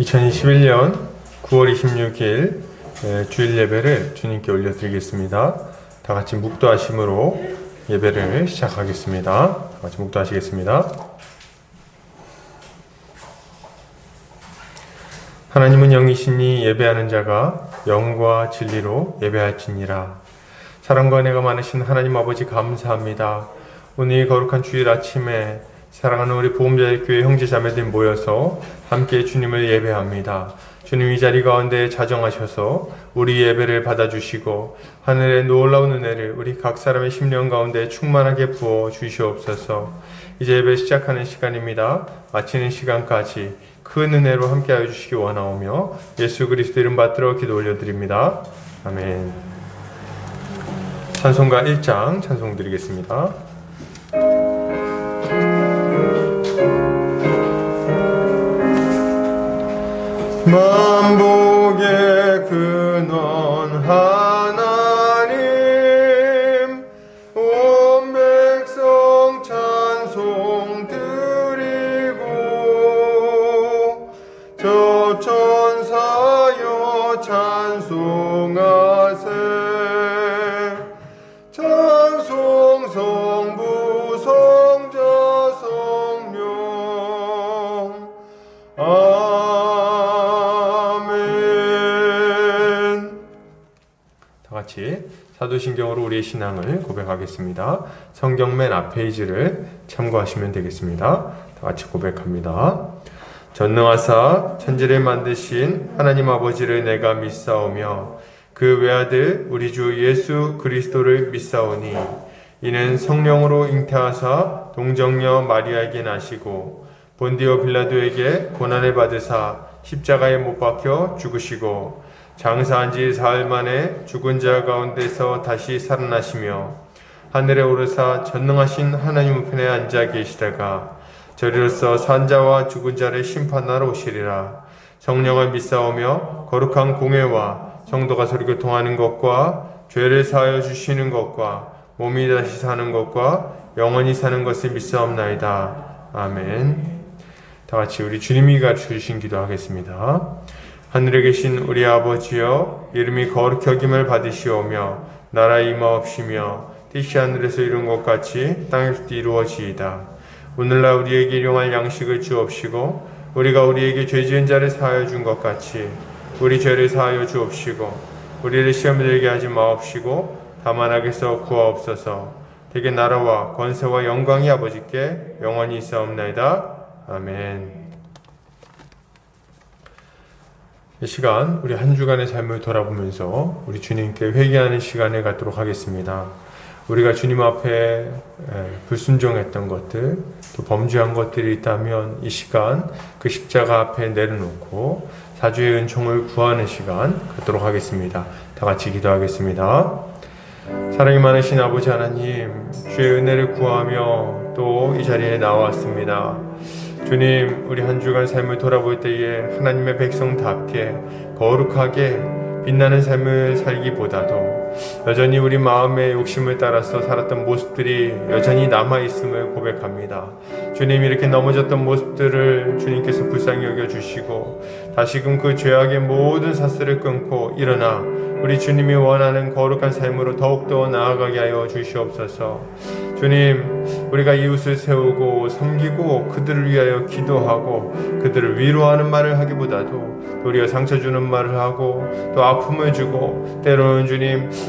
2021년 9월 26일 주일 예배를 주님께 올려드리겠습니다. 다같이 묵도하심으로 예배를 시작하겠습니다. 다같이 묵도하시겠습니다. 하나님은 영이시니 예배하는 자가 영과 진리로 예배할지니라. 사랑과 은혜가 많으신 하나님 아버지 감사합니다. 오늘 거룩한 주일 아침에 사랑하는 우리 보험자의 교회 형제자매들 모여서 함께 주님을 예배합니다. 주님 이 자리 가운데 자정하셔서 우리 예배를 받아주시고 하늘의 놀라운 은혜를 우리 각 사람의 심령 가운데 충만하게 부어 주시옵소서. 이제 예배 시작하는 시간입니다. 마치는 시간까지 큰 은혜로 함께하여 주시기 원하오며 예수 그리스도 이름 받들어 기도 올려드립니다. 아멘. 찬송가 1장 찬송 드리겠습니다. 만복의 근원 하나님, 온 백성 찬송 드리고 저 천사여 찬송하세. 찬송 성부 성자 성령 같이 사도신경으로 우리의 신앙을 고백하겠습니다. 성경 맨 앞 페이지를 참고하시면 되겠습니다. 다 같이 고백합니다. 전능하사 천지를 만드신 하나님 아버지를 내가 믿사오며 그 외아들 우리 주 예수 그리스도를 믿사오니 이는 성령으로 잉태하사 동정녀 마리아에게 나시고 본디오 빌라도에게 고난을 받으사 십자가에 못 박혀 죽으시고 장사한 지 사흘 만에 죽은 자 가운데서 다시 살아나시며 하늘에 오르사 전능하신 하나님 우편에 앉아 계시다가 저리로서 산자와 죽은 자를 심판하러 오시리라. 성령을 믿사오며 거룩한 공회와 성도가 서로 교통하는 것과 죄를 사하여 주시는 것과 몸이 다시 사는 것과 영원히 사는 것을 믿사옵나이다. 아멘. 다같이 우리 주님이 가르쳐주신 기도하겠습니다. 하늘에 계신 우리 아버지여, 이름이 거룩히 여김을 받으시오며 나라에 임하옵시며 뜻이 하늘에서 이룬 것 같이 땅에서도 이루어지이다. 오늘날 우리에게 일용할 양식을 주옵시고 우리가 우리에게 죄 지은 자를 사하여 준 것 같이 우리 죄를 사하여 주옵시고 우리를 시험에 들게 하지 마옵시고 다만 악에서 구하옵소서. 대개 나라와 권세와 영광이 아버지께 영원히 있사옵나이다. 아멘. 이 시간 우리 한 주간의 삶을 돌아보면서 우리 주님께 회개하는 시간을 갖도록 하겠습니다. 우리가 주님 앞에 불순종했던 것들, 또 범죄한 것들이 있다면 이 시간 그 십자가 앞에 내려놓고 사주의 은총을 구하는 시간 갖도록 하겠습니다. 다 같이 기도하겠습니다. 사랑이 많으신 아버지 하나님, 주의 은혜를 구하며 또 이 자리에 나왔습니다. 주님, 우리 한 주간 삶을 돌아볼 때에 하나님의 백성답게 거룩하게 빛나는 삶을 살기보다도 여전히 우리 마음의 욕심을 따라서 살았던 모습들이 여전히 남아있음을 고백합니다. 주님, 이렇게 넘어졌던 모습들을 주님께서 불쌍히 여겨주시고 다시금 그 죄악의 모든 사슬을 끊고 일어나 우리 주님이 원하는 거룩한 삶으로 더욱더 나아가게 하여 주시옵소서. 주님, 우리가 이웃을 세우고 섬기고 그들을 위하여 기도하고 그들을 위로하는 말을 하기보다도 도리어 상처 주는 말을 하고 또 아픔을 주고 때로는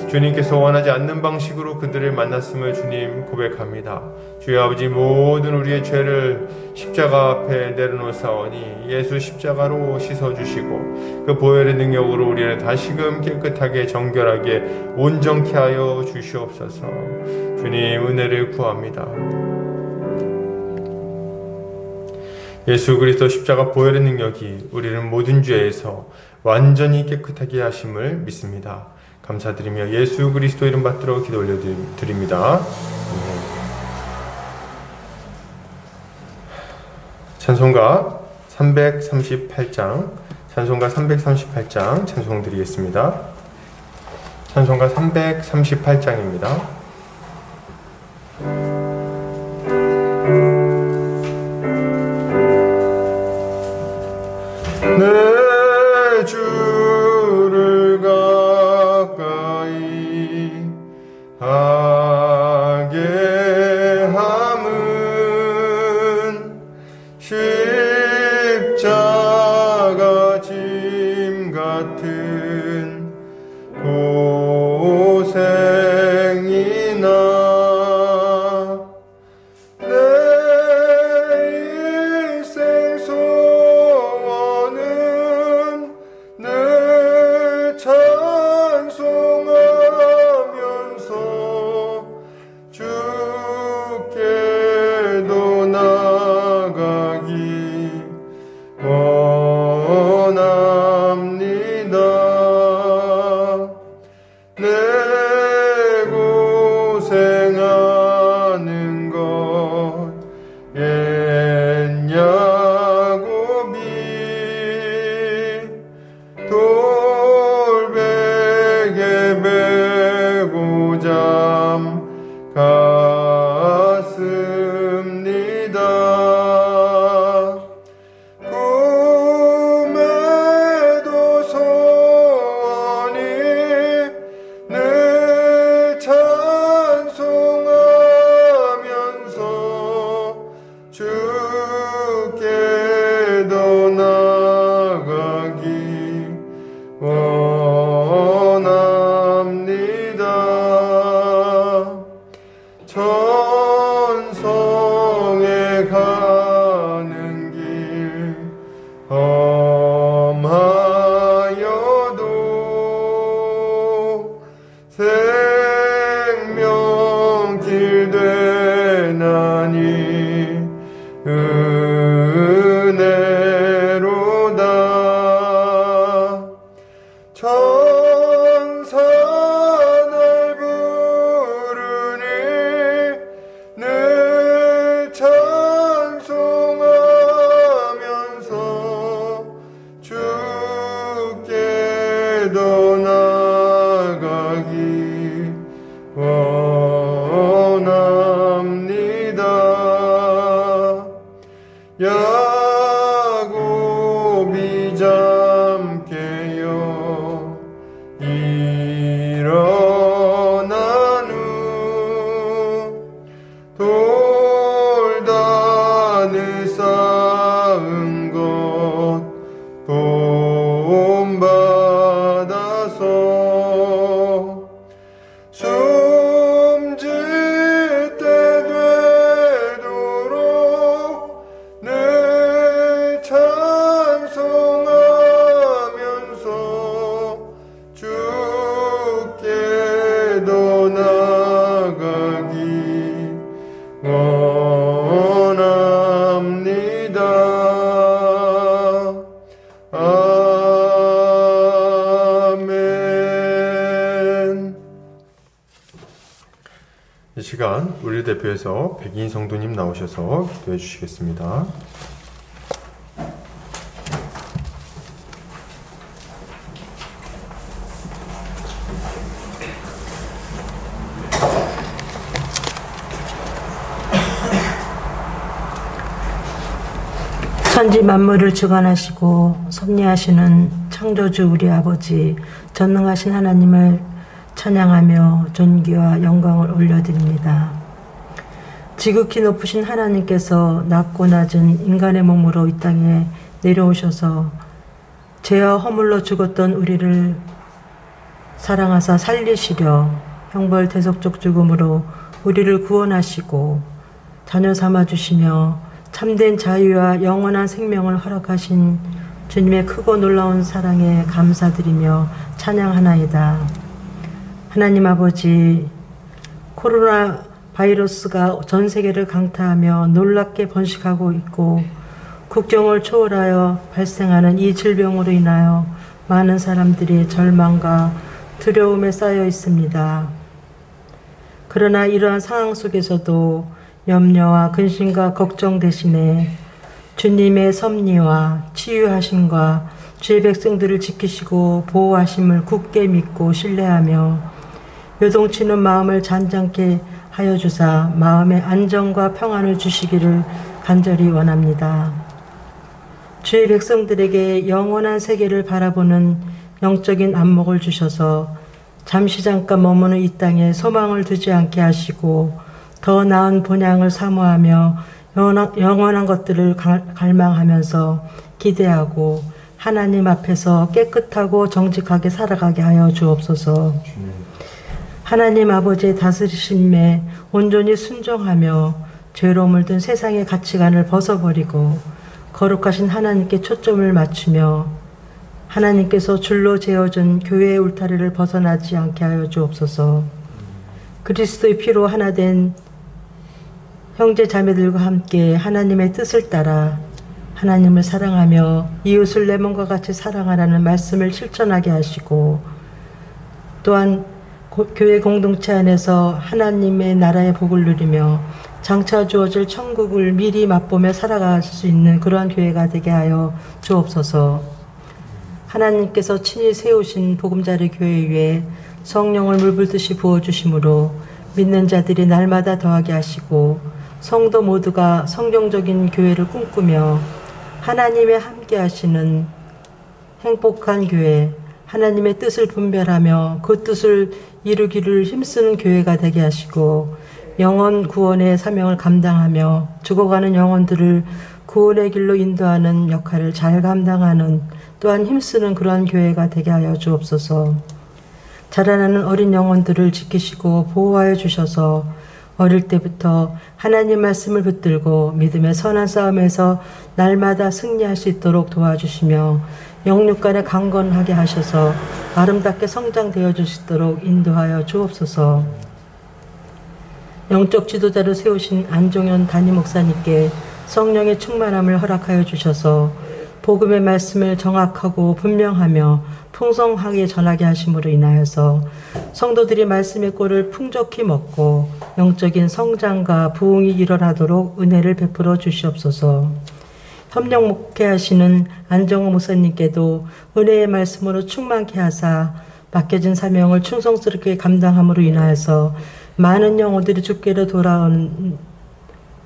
주님께서 원하지 않는 방식으로 그들을 만났음을 주님 고백합니다. 주여 아버지, 모든 우리의 죄를 십자가 앞에 내려놓사오니 예수 십자가로 씻어주시고 그 보혈의 능력으로 우리를 다시금 깨끗하게 정결하게 온전케 하여 주시옵소서. 주님, 은혜를 구합니다. 예수 그리스도 십자가 보혈의 능력이 우리를 모든 죄에서 완전히 깨끗하게 하심을 믿습니다. 감사드리며 예수 그리스도 이름 받들어 기도 올려드립니다. 찬송가 338장 찬송 드리겠습니다. 찬송가 338장입니다. 네. 주를 가까이 하게 함은 십자가 짐 같은 고생이나 천성에 가는 길 험하여도 생명길 되나니 은혜로다. 천사 날 부르니 늘 찬송하면서 주께 더 나아가기 원합니다. 야곱이 잠깨어 일어난 후 돌단을 쌓은 것 본받아서 숨질 때 되도록 늘 찬송하면서 주께 더 나아가기 원합니다. 아멘. 이 시간 우리 대표에서 백인 성도님 나오셔서 기도해 주시겠습니다. 천지 만물을 주관하시고 섭리하시는 창조주 우리 아버지 전능하신 하나님을 찬양하며 존귀와 영광을 올려드립니다. 지극히 높으신 하나님께서 낮고 낮은 인간의 몸으로 이 땅에 내려오셔서 죄와 허물로 죽었던 우리를 사랑하사 살리시려 형벌 대속적 죽음으로 우리를 구원하시고 자녀 삼아주시며 참된 자유와 영원한 생명을 허락하신 주님의 크고 놀라운 사랑에 감사드리며 찬양하나이다. 하나님 아버지, 코로나 바이러스가 전 세계를 강타하며 놀랍게 번식하고 있고 국경을 초월하여 발생하는 이 질병으로 인하여 많은 사람들이 절망과 두려움에 쌓여 있습니다. 그러나 이러한 상황 속에서도 염려와 근심과 걱정 대신에 주님의 섭리와 치유하심과 주의 백성들을 지키시고 보호하심을 굳게 믿고 신뢰하며 요동치는 마음을 잔잔케 하여 주사 마음의 안정과 평안을 주시기를 간절히 원합니다. 주의 백성들에게 영원한 세계를 바라보는 영적인 안목을 주셔서 잠시 잠깐 머무는 이 땅에 소망을 두지 않게 하시고 더 나은 본향을 사모하며 영원한 것들을 갈망하면서 기대하고 하나님 앞에서 깨끗하고 정직하게 살아가게 하여 주옵소서. 하나님 아버지의 다스리심에 온전히 순종하며 죄로 물든 세상의 가치관을 벗어버리고 거룩하신 하나님께 초점을 맞추며 하나님께서 줄로 재어준 교회의 울타리를 벗어나지 않게 하여 주옵소서. 그리스도의 피로 하나 된 형제 자매들과 함께 하나님의 뜻을 따라 하나님을 사랑하며 이웃을 내 몸과 같이 사랑하라는 말씀을 실천하게 하시고 또한 교회 공동체 안에서 하나님의 나라의 복을 누리며 장차 주어질 천국을 미리 맛보며 살아갈 수 있는 그러한 교회가 되게 하여 주옵소서. 하나님께서 친히 세우신 보금자리 교회 위에 성령을 물붓듯이 부어주심으로 믿는 자들이 날마다 더하게 하시고 성도 모두가 성경적인 교회를 꿈꾸며 하나님의 함께 하시는 행복한 교회, 하나님의 뜻을 분별하며 그 뜻을 이루기를 힘쓰는 교회가 되게 하시고 영혼 구원의 사명을 감당하며 죽어가는 영혼들을 구원의 길로 인도하는 역할을 잘 감당하는 또한 힘쓰는 그러한 교회가 되게 하여 주옵소서. 자라나는 어린 영혼들을 지키시고 보호하여 주셔서 어릴 때부터 하나님 말씀을 붙들고 믿음의 선한 싸움에서 날마다 승리할 수 있도록 도와주시며 영육간에 강건하게 하셔서 아름답게 성장되어 주시도록 인도하여 주옵소서. 영적 지도자로 세우신 안종현 담임 목사님께 성령의 충만함을 허락하여 주셔서 복음의 말씀을 정확하고 분명하며 풍성하게 전하게 하심으로 인하여서 성도들이 말씀의 꼴을 풍족히 먹고 영적인 성장과 부흥이 일어나도록 은혜를 베풀어 주시옵소서. 협력 목회하시는 안정호 목사님께도 은혜의 말씀으로 충만케 하사 맡겨진 사명을 충성스럽게 감당함으로 인하여서 많은 영혼들이 주께로 돌아오는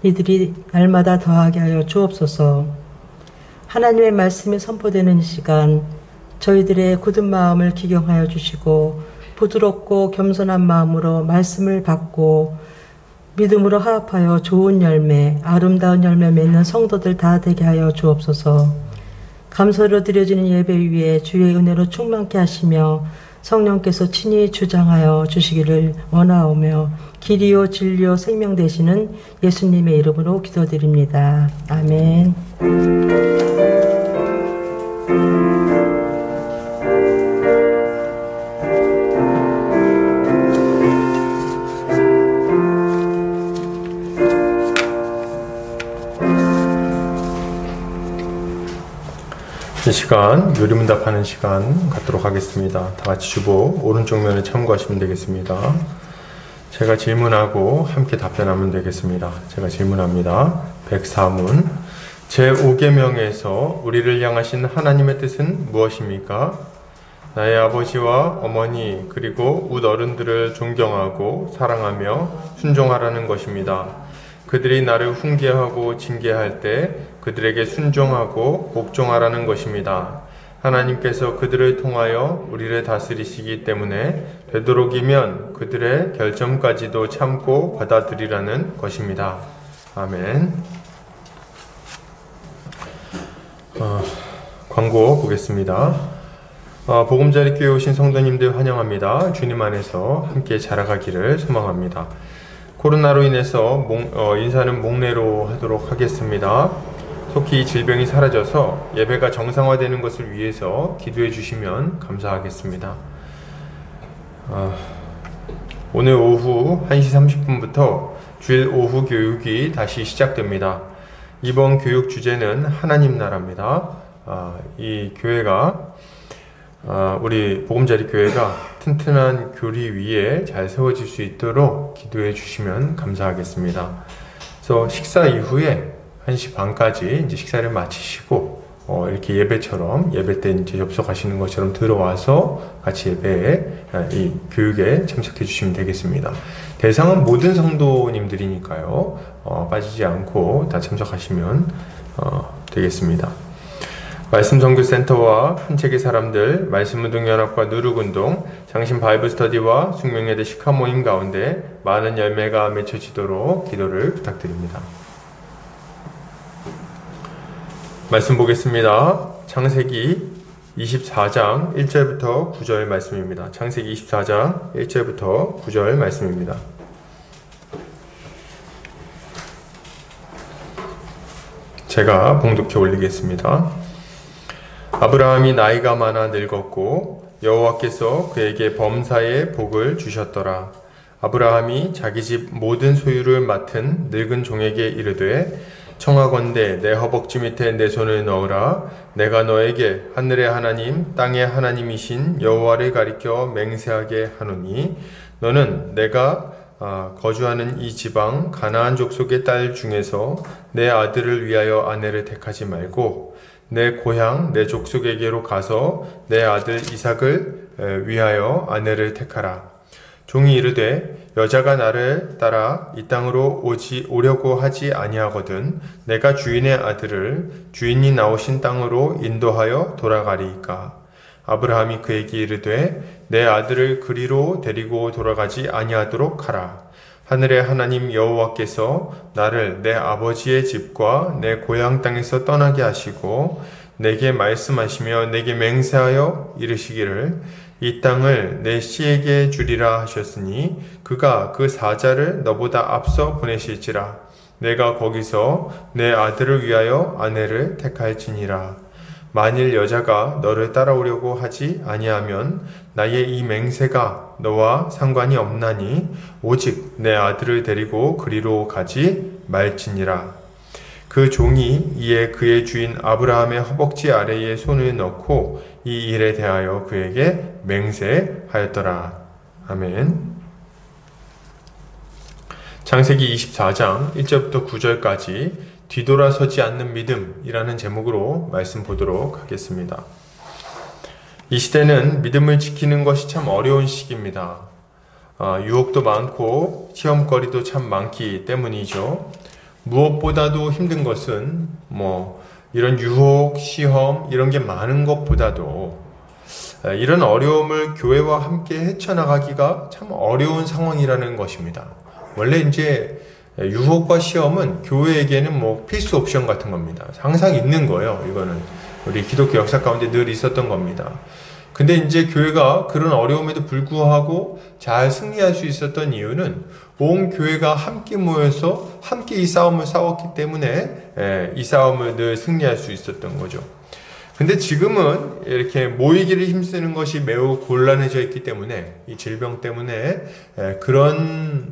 이들이 날마다 더하게 하여 주옵소서. 하나님의 말씀이 선포되는 시간 저희들의 굳은 마음을 기경하여 주시고 부드럽고 겸손한 마음으로 말씀을 받고 믿음으로 화합하여 좋은 열매, 아름다운 열매 맺는 성도들 다 되게 하여 주옵소서. 감사로 드려지는 예배 위에 주의 은혜로 충만케 하시며 성령께서 친히 주장하여 주시기를 원하오며 길이요 진리요 생명 되시는 예수님의 이름으로 기도드립니다. 아멘. 이 시간 요리문답하는 시간 갖도록 하겠습니다. 다 같이 주보 오른쪽 면에 참고하시면 되겠습니다. 제가 질문하고 함께 답변하면 되겠습니다. 제가 질문합니다. 104문 제5계명에서 우리를 향하신 하나님의 뜻은 무엇입니까? 나의 아버지와 어머니 그리고 웃어른들을 존경하고 사랑하며 순종하라는 것입니다. 그들이 나를 훈계하고 징계할 때 그들에게 순종하고 복종하라는 것입니다. 하나님께서 그들을 통하여 우리를 다스리시기 때문에 되도록이면 그들의 결점까지도 참고 받아들이라는 것입니다. 아멘. 광고 보겠습니다. 보금자리 교회 오신 성도님들 환영합니다. 주님 안에서 함께 자라가기를 소망합니다. 코로나로 인해서 인사는 목례로 하도록 하겠습니다. 속히 질병이 사라져서 예배가 정상화되는 것을 위해서 기도해 주시면 감사하겠습니다. 오늘 오후 1시 30분부터 주일 오후 교육이 다시 시작됩니다. 이번 교육 주제는 하나님 나라입니다. 이 교회가 우리 보금자리 교회가 튼튼한 교리 위에 잘 세워질 수 있도록 기도해 주시면 감사하겠습니다. 그래서 식사 이후에 1시 반까지 이제 식사를 마치시고 이렇게 예배처럼 예배 때 이제 접속하시는 것처럼 들어와서 같이 예배에 이 교육에 참석해 주시면 되겠습니다. 대상은 모든 성도님들이니까요. 빠지지 않고 다 참석하시면 되겠습니다. 말씀 선교센터와 한책의 사람들, 말씀운동연합과 누룩운동, 장신 바이블 스터디와 숙명여대 시카 모임 가운데 많은 열매가 맺혀지도록 기도를 부탁드립니다. 말씀 보겠습니다. 창세기 24장 1절부터 9절 말씀입니다. 창세기 24장 1절부터 9절 말씀입니다. 제가 봉독해 올리겠습니다. 아브라함이 나이가 많아 늙었고 여호와께서 그에게 범사의 복을 주셨더라. 아브라함이 자기 집 모든 소유를 맡은 늙은 종에게 이르되 청하건대 내 허벅지 밑에 내 손을 넣으라. 내가 너에게 하늘의 하나님 땅의 하나님이신 여호와를 가리켜 맹세하게 하노니 너는 내가 거주하는 이 지방 가나안 족속의 딸 중에서 내 아들을 위하여 아내를 택하지 말고 내 고향 내 족속에게로 가서 내 아들 이삭을 위하여 아내를 택하라. 종이 이르되 여자가 나를 따라 이 땅으로 오려고 하지 아니하거든 내가 주인의 아들을 주인이 나오신 땅으로 인도하여 돌아가리이까. 아브라함이 그에게 이르되 내 아들을 그리로 데리고 돌아가지 아니하도록 하라. 하늘의 하나님 여호와께서 나를 내 아버지의 집과 내 고향 땅에서 떠나게 하시고 내게 말씀하시며 내게 맹세하여 이르시기를 이 땅을 내 씨에게 주리라 하셨으니 그가 그 사자를 너보다 앞서 보내실지라. 내가 거기서 내 아들을 위하여 아내를 택할지니라. 만일 여자가 너를 따라오려고 하지 아니하면 나의 이 맹세가 너와 상관이 없나니 오직 내 아들을 데리고 그리로 가지 말지니라. 그 종이 이에 그의 주인 아브라함의 허벅지 아래에 손을 넣고 이 일에 대하여 그에게 맹세하였더라. 아멘. 창세기 24장 1절부터 9절까지 뒤돌아서지 않는 믿음이라는 제목으로 말씀 보도록 하겠습니다. 이 시대는 믿음을 지키는 것이 참 어려운 시기입니다. 유혹도 많고 시험거리도 참 많기 때문이죠. 무엇보다도 힘든 것은 이런 유혹, 시험 이런 게 많은 것보다도 이런 어려움을 교회와 함께 헤쳐나가기가 참 어려운 상황이라는 것입니다. 원래 이제 유혹과 시험은 교회에게는 필수 옵션 같은 겁니다. 항상 있는 거예요. 이거는 우리 기독교 역사 가운데 늘 있었던 겁니다. 근데 이제 교회가 그런 어려움에도 불구하고 잘 승리할 수 있었던 이유는 온 교회가 함께 모여서 함께 이 싸움을 싸웠기 때문에 이 싸움을 늘 승리할 수 있었던 거죠. 근데 지금은 이렇게 모이기를 힘쓰는 것이 매우 곤란해져 있기 때문에 이 질병 때문에 그런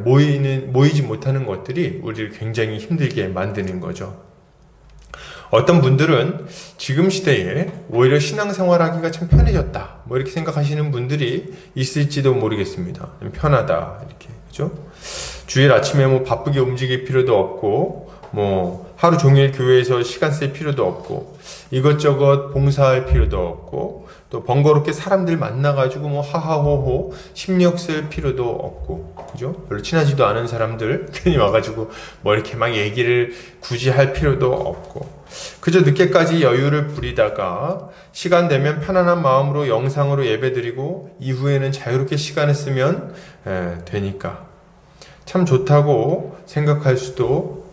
모이지 못하는 것들이 우리를 굉장히 힘들게 만드는 거죠. 어떤 분들은 지금 시대에 오히려 신앙생활하기가 참 편해졌다 이렇게 생각하시는 분들이 있을지도 모르겠습니다. 편하다 이렇게, 그죠? 주일 아침에 바쁘게 움직일 필요도 없고 하루 종일 교회에서 시간 쓸 필요도 없고 이것저것 봉사할 필요도 없고 또 번거롭게 사람들 만나가지고 하하호호 심력 쓸 필요도 없고, 그죠? 별로 친하지도 않은 사람들 괜히 와가지고 이렇게 막 얘기를 굳이 할 필요도 없고 그저 늦게까지 여유를 부리다가 시간 되면 편안한 마음으로 영상으로 예배드리고 이후에는 자유롭게 시간을 쓰면 되니까 참 좋다고 생각할 수도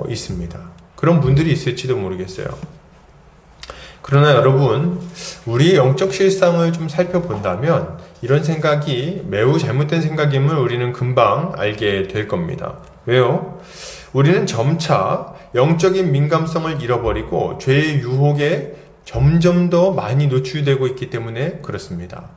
있습니다. 그런 분들이 있을지도 모르겠어요. 그러나 여러분, 우리의 영적 실상을 좀 살펴본다면 이런 생각이 매우 잘못된 생각임을 우리는 금방 알게 될 겁니다. 왜요? 우리는 점차 영적인 민감성을 잃어버리고 죄의 유혹에 점점 더 많이 노출되고 있기 때문에 그렇습니다.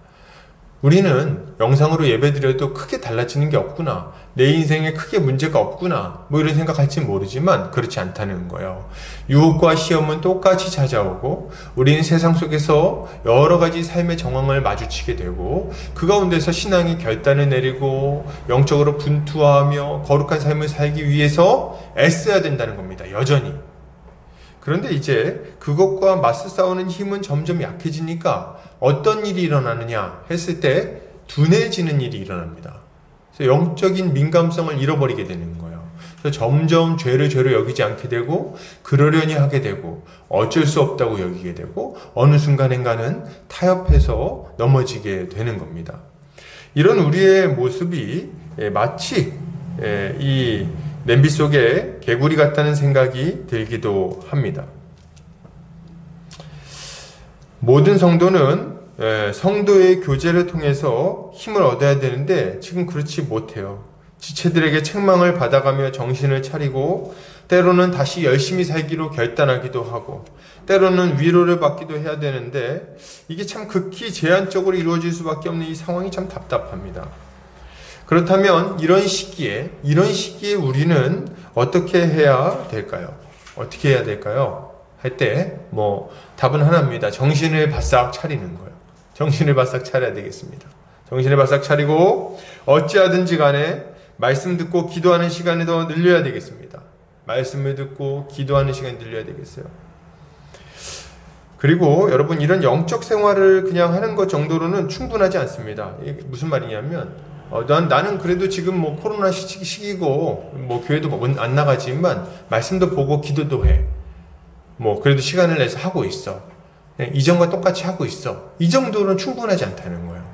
우리는 영상으로 예배드려도 크게 달라지는 게 없구나, 내 인생에 크게 문제가 없구나 이런 생각할지 모르지만 그렇지 않다는 거예요. 유혹과 시험은 똑같이 찾아오고 우리는 세상 속에서 여러 가지 삶의 정황을 마주치게 되고 그 가운데서 신앙의 결단을 내리고 영적으로 분투하며 거룩한 삶을 살기 위해서 애써야 된다는 겁니다. 여전히. 그런데 이제 그것과 맞서 싸우는 힘은 점점 약해지니까 어떤 일이 일어나느냐 했을 때 둔해지는 일이 일어납니다. 그래서 영적인 민감성을 잃어버리게 되는 거예요. 그래서 점점 죄를 죄로 여기지 않게 되고 그러려니 하게 되고 어쩔 수 없다고 여기게 되고 어느 순간엔가는 타협해서 넘어지게 되는 겁니다. 이런 우리의 모습이 마치 이 냄비 속에 개구리 같다는 생각이 들기도 합니다. 모든 성도는 성도의 교제를 통해서 힘을 얻어야 되는데 지금 그렇지 못해요. 지체들에게 책망을 받아가며 정신을 차리고 때로는 다시 열심히 살기로 결단하기도 하고 때로는 위로를 받기도 해야 되는데 이게 참 극히 제한적으로 이루어질 수밖에 없는 이 상황이 참 답답합니다. 그렇다면 이런 시기에 우리는 어떻게 해야 될까요? 어떻게 해야 될까요? 할 때 답은 하나입니다. 정신을 바싹 차리는 거예요. 정신을 바싹 차려야 되겠습니다. 정신을 바싹 차리고 어찌하든지 간에 말씀 듣고 기도하는 시간을 더 늘려야 되겠습니다. 말씀을 듣고 기도하는 시간을 늘려야 되겠어요. 그리고 여러분 이런 영적 생활을 그냥 하는 것 정도로는 충분하지 않습니다. 이게 무슨 말이냐면 나는 그래도 지금 코로나 시기고 교회도 안 나가지만 말씀도 보고 기도도 해. 그래도 시간을 내서 하고 있어. 이전과 똑같이 하고 있어. 이 정도는 충분하지 않다는 거예요.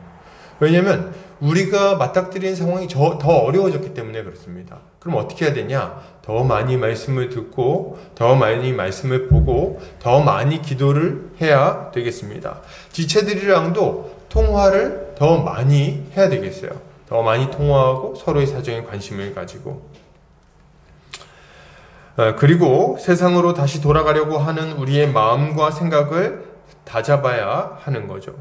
왜냐면 우리가 맞닥뜨리는 상황이 더 어려워졌기 때문에 그렇습니다. 그럼 어떻게 해야 되냐? 더 많이 말씀을 듣고 더 많이 말씀을 보고 더 많이 기도를 해야 되겠습니다. 지체들이랑도 통화를 더 많이 해야 되겠어요. 더 많이 통화하고 서로의 사정에 관심을 가지고 그리고 세상으로 다시 돌아가려고 하는 우리의 마음과 생각을 다잡아야 하는 거죠.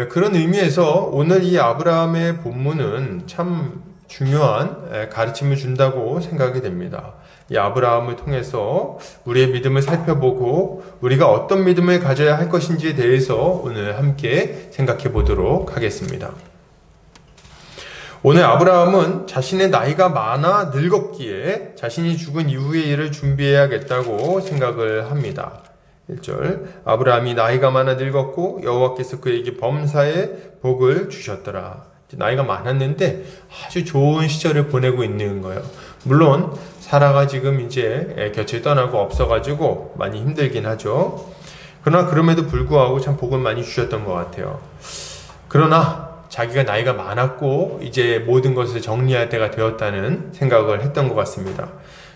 그런 의미에서 오늘 이 아브라함의 본문은 참 중요한 가르침을 준다고 생각이 됩니다. 이 아브라함을 통해서 우리의 믿음을 살펴보고 우리가 어떤 믿음을 가져야 할 것인지에 대해서 오늘 함께 생각해 보도록 하겠습니다. 오늘 아브라함은 자신의 나이가 많아 늙었기에 자신이 죽은 이후의 일을 준비해야겠다고 생각을 합니다. 1절 아브라함이 나이가 많아 늙었고 여호와께서 그에게 범사의 복을 주셨더라. 나이가 많았는데 아주 좋은 시절을 보내고 있는 거예요. 물론 사라가 지금 이제 곁을 떠나고 없어가지고 많이 힘들긴 하죠. 그러나 그럼에도 불구하고 참 복을 많이 주셨던 것 같아요. 그러나 자기가 나이가 많았고 이제 모든 것을 정리할 때가 되었다는 생각을 했던 것 같습니다.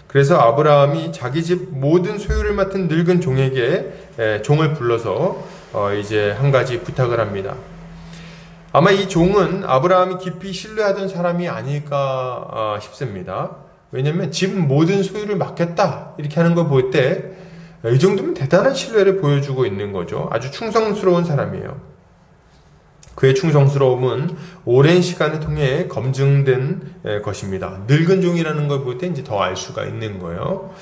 그래서 아브라함이 자기 집 모든 소유를 맡은 늙은 종에게 종을 불러서 이제 한 가지 부탁을 합니다. 아마 이 종은 아브라함이 깊이 신뢰하던 사람이 아닐까 싶습니다. 왜냐하면 집 모든 소유를 맡겼다 이렇게 하는 걸 볼 때 이 정도면 대단한 신뢰를 보여주고 있는 거죠. 아주 충성스러운 사람이에요. 그의 충성스러움은 오랜 시간을 통해 검증된 것입니다. 늙은 종이라는 걸 볼 때 이제 더 알 수가 있는 거예요.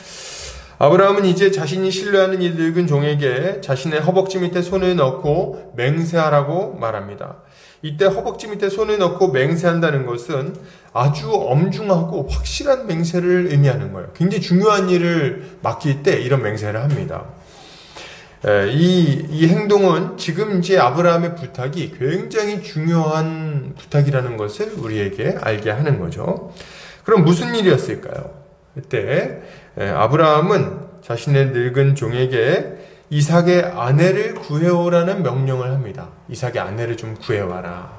아브라함은 이제 자신이 신뢰하는 이 늙은 종에게 자신의 허벅지 밑에 손을 넣고 맹세하라고 말합니다. 이때 허벅지 밑에 손을 넣고 맹세한다는 것은 아주 엄중하고 확실한 맹세를 의미하는 거예요. 굉장히 중요한 일을 맡길 때 이런 맹세를 합니다. 이 행동은 지금 이제 아브라함의 부탁이 굉장히 중요한 부탁이라는 것을 우리에게 알게 하는 거죠. 그럼 무슨 일이었을까요? 그때 아브라함은 자신의 늙은 종에게 이삭의 아내를 구해오라는 명령을 합니다. 이삭의 아내를 좀 구해와라.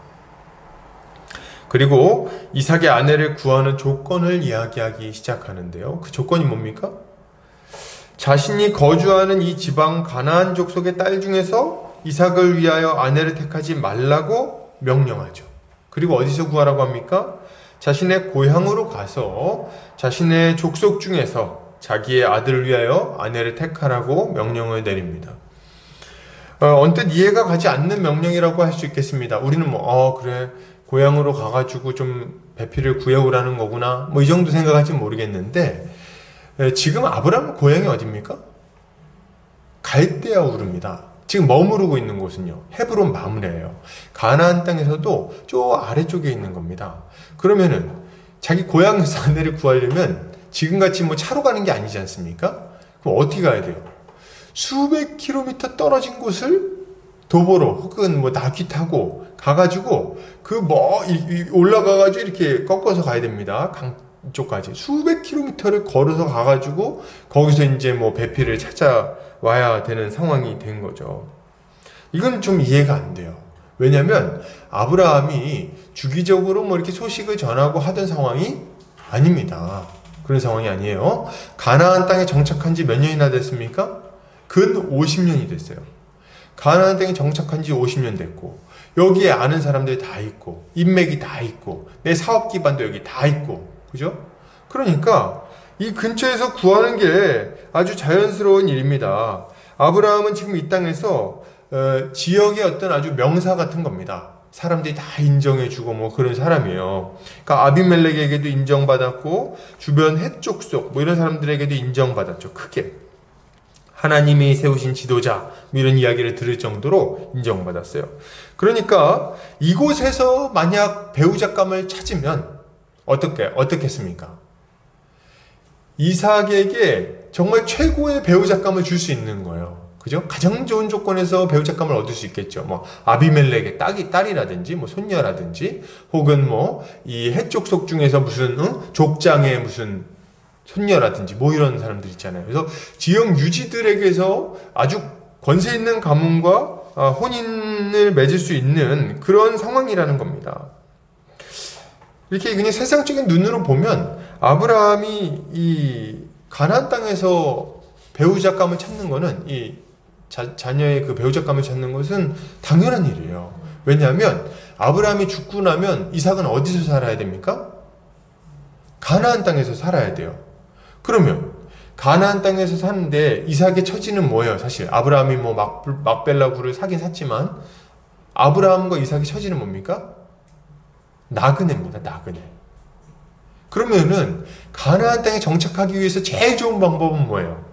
그리고 이삭의 아내를 구하는 조건을 이야기하기 시작하는데요. 그 조건이 뭡니까? 자신이 거주하는 이 지방 가나안 족속의 딸 중에서 이삭을 위하여 아내를 택하지 말라고 명령하죠. 그리고 어디서 구하라고 합니까? 자신의 고향으로 가서 자신의 족속 중에서 자기의 아들을 위하여 아내를 택하라고 명령을 내립니다. 언뜻 이해가 가지 않는 명령이라고 할 수 있겠습니다. 우리는 그래 고향으로 가가지고 좀 배필을 구해오라는 거구나 이 정도 생각할지 모르겠는데 지금 아브라함 고향이 어디입니까? 갈대아 우르입니다. 지금 머무르고 있는 곳은요 헤브론 마므레예요. 가나안 땅에서도 저 아래쪽에 있는 겁니다. 그러면은 자기 고향에서 아내를 구하려면 지금같이 차로 가는 게 아니지 않습니까? 그럼 어떻게 가야 돼요? 수백 킬로미터 떨어진 곳을 도보로 혹은 나귀 타고 가가지고 올라가가지고 이렇게 꺾어서 가야 됩니다. 쪽까지 수백 킬로미터를 걸어서 가가지고 거기서 이제 뭐 배필을 찾아와야 되는 상황이 된 거죠. 이건 좀 이해가 안 돼요. 왜냐면 아브라함이 주기적으로 뭐 이렇게 소식을 전하고 하던 상황이 아닙니다. 그런 상황이 아니에요. 가나안 땅에 정착한 지 몇 년이나 됐습니까? 근 50년이 됐어요. 가나안 땅에 정착한 지 50년 됐고, 여기에 아는 사람들이 다 있고, 인맥이 다 있고, 내 사업 기반도 여기 다 있고, 그죠? 그러니까 이 근처에서 구하는 게 아주 자연스러운 일입니다. 아브라함은 지금 이 땅에서 지역의 어떤 아주 명사 같은 겁니다. 사람들이 다 인정해주고 뭐 그런 사람이에요. 그러니까 아비멜렉에게도 인정받았고 주변 헷 족속 뭐 이런 사람들에게도 인정받았죠. 크게 하나님이 세우신 지도자 뭐 이런 이야기를 들을 정도로 인정받았어요. 그러니까 이곳에서 만약 배우잣감을 찾으면 어떻겠습니까? 이삭에게 정말 최고의 배우잣감을 줄 수 있는 거예요. 그죠? 가장 좋은 조건에서 배우잣감을 얻을 수 있겠죠. 뭐 아비멜렉의 딸이라든지 뭐 손녀라든지 혹은 뭐 이 헷족속 중에서 무슨 족장의 무슨 손녀라든지 뭐 이런 사람들 있잖아요. 그래서 지역 유지들에게서 아주 권세 있는 가문과 혼인을 맺을 수 있는 그런 상황이라는 겁니다. 이렇게 그냥 세상적인 눈으로 보면 아브라함이 이 가나안 땅에서 배우잣감을 찾는 거는 이 자녀의 그 배우잣감을 찾는 것은 당연한 일이에요. 왜냐하면 아브라함이 죽고 나면 이삭은 어디서 살아야 됩니까? 가나안 땅에서 살아야 돼요. 그러면 가나안 땅에서 사는데 이삭의 처지는 뭐예요? 사실 아브라함이 뭐 막벨라 굴을 사긴 샀지만 아브라함과 이삭의 처지는 뭡니까? 나그네입니다. 나그네. 그러면은 가나안 땅에 정착하기 위해서 제일 좋은 방법은 뭐예요?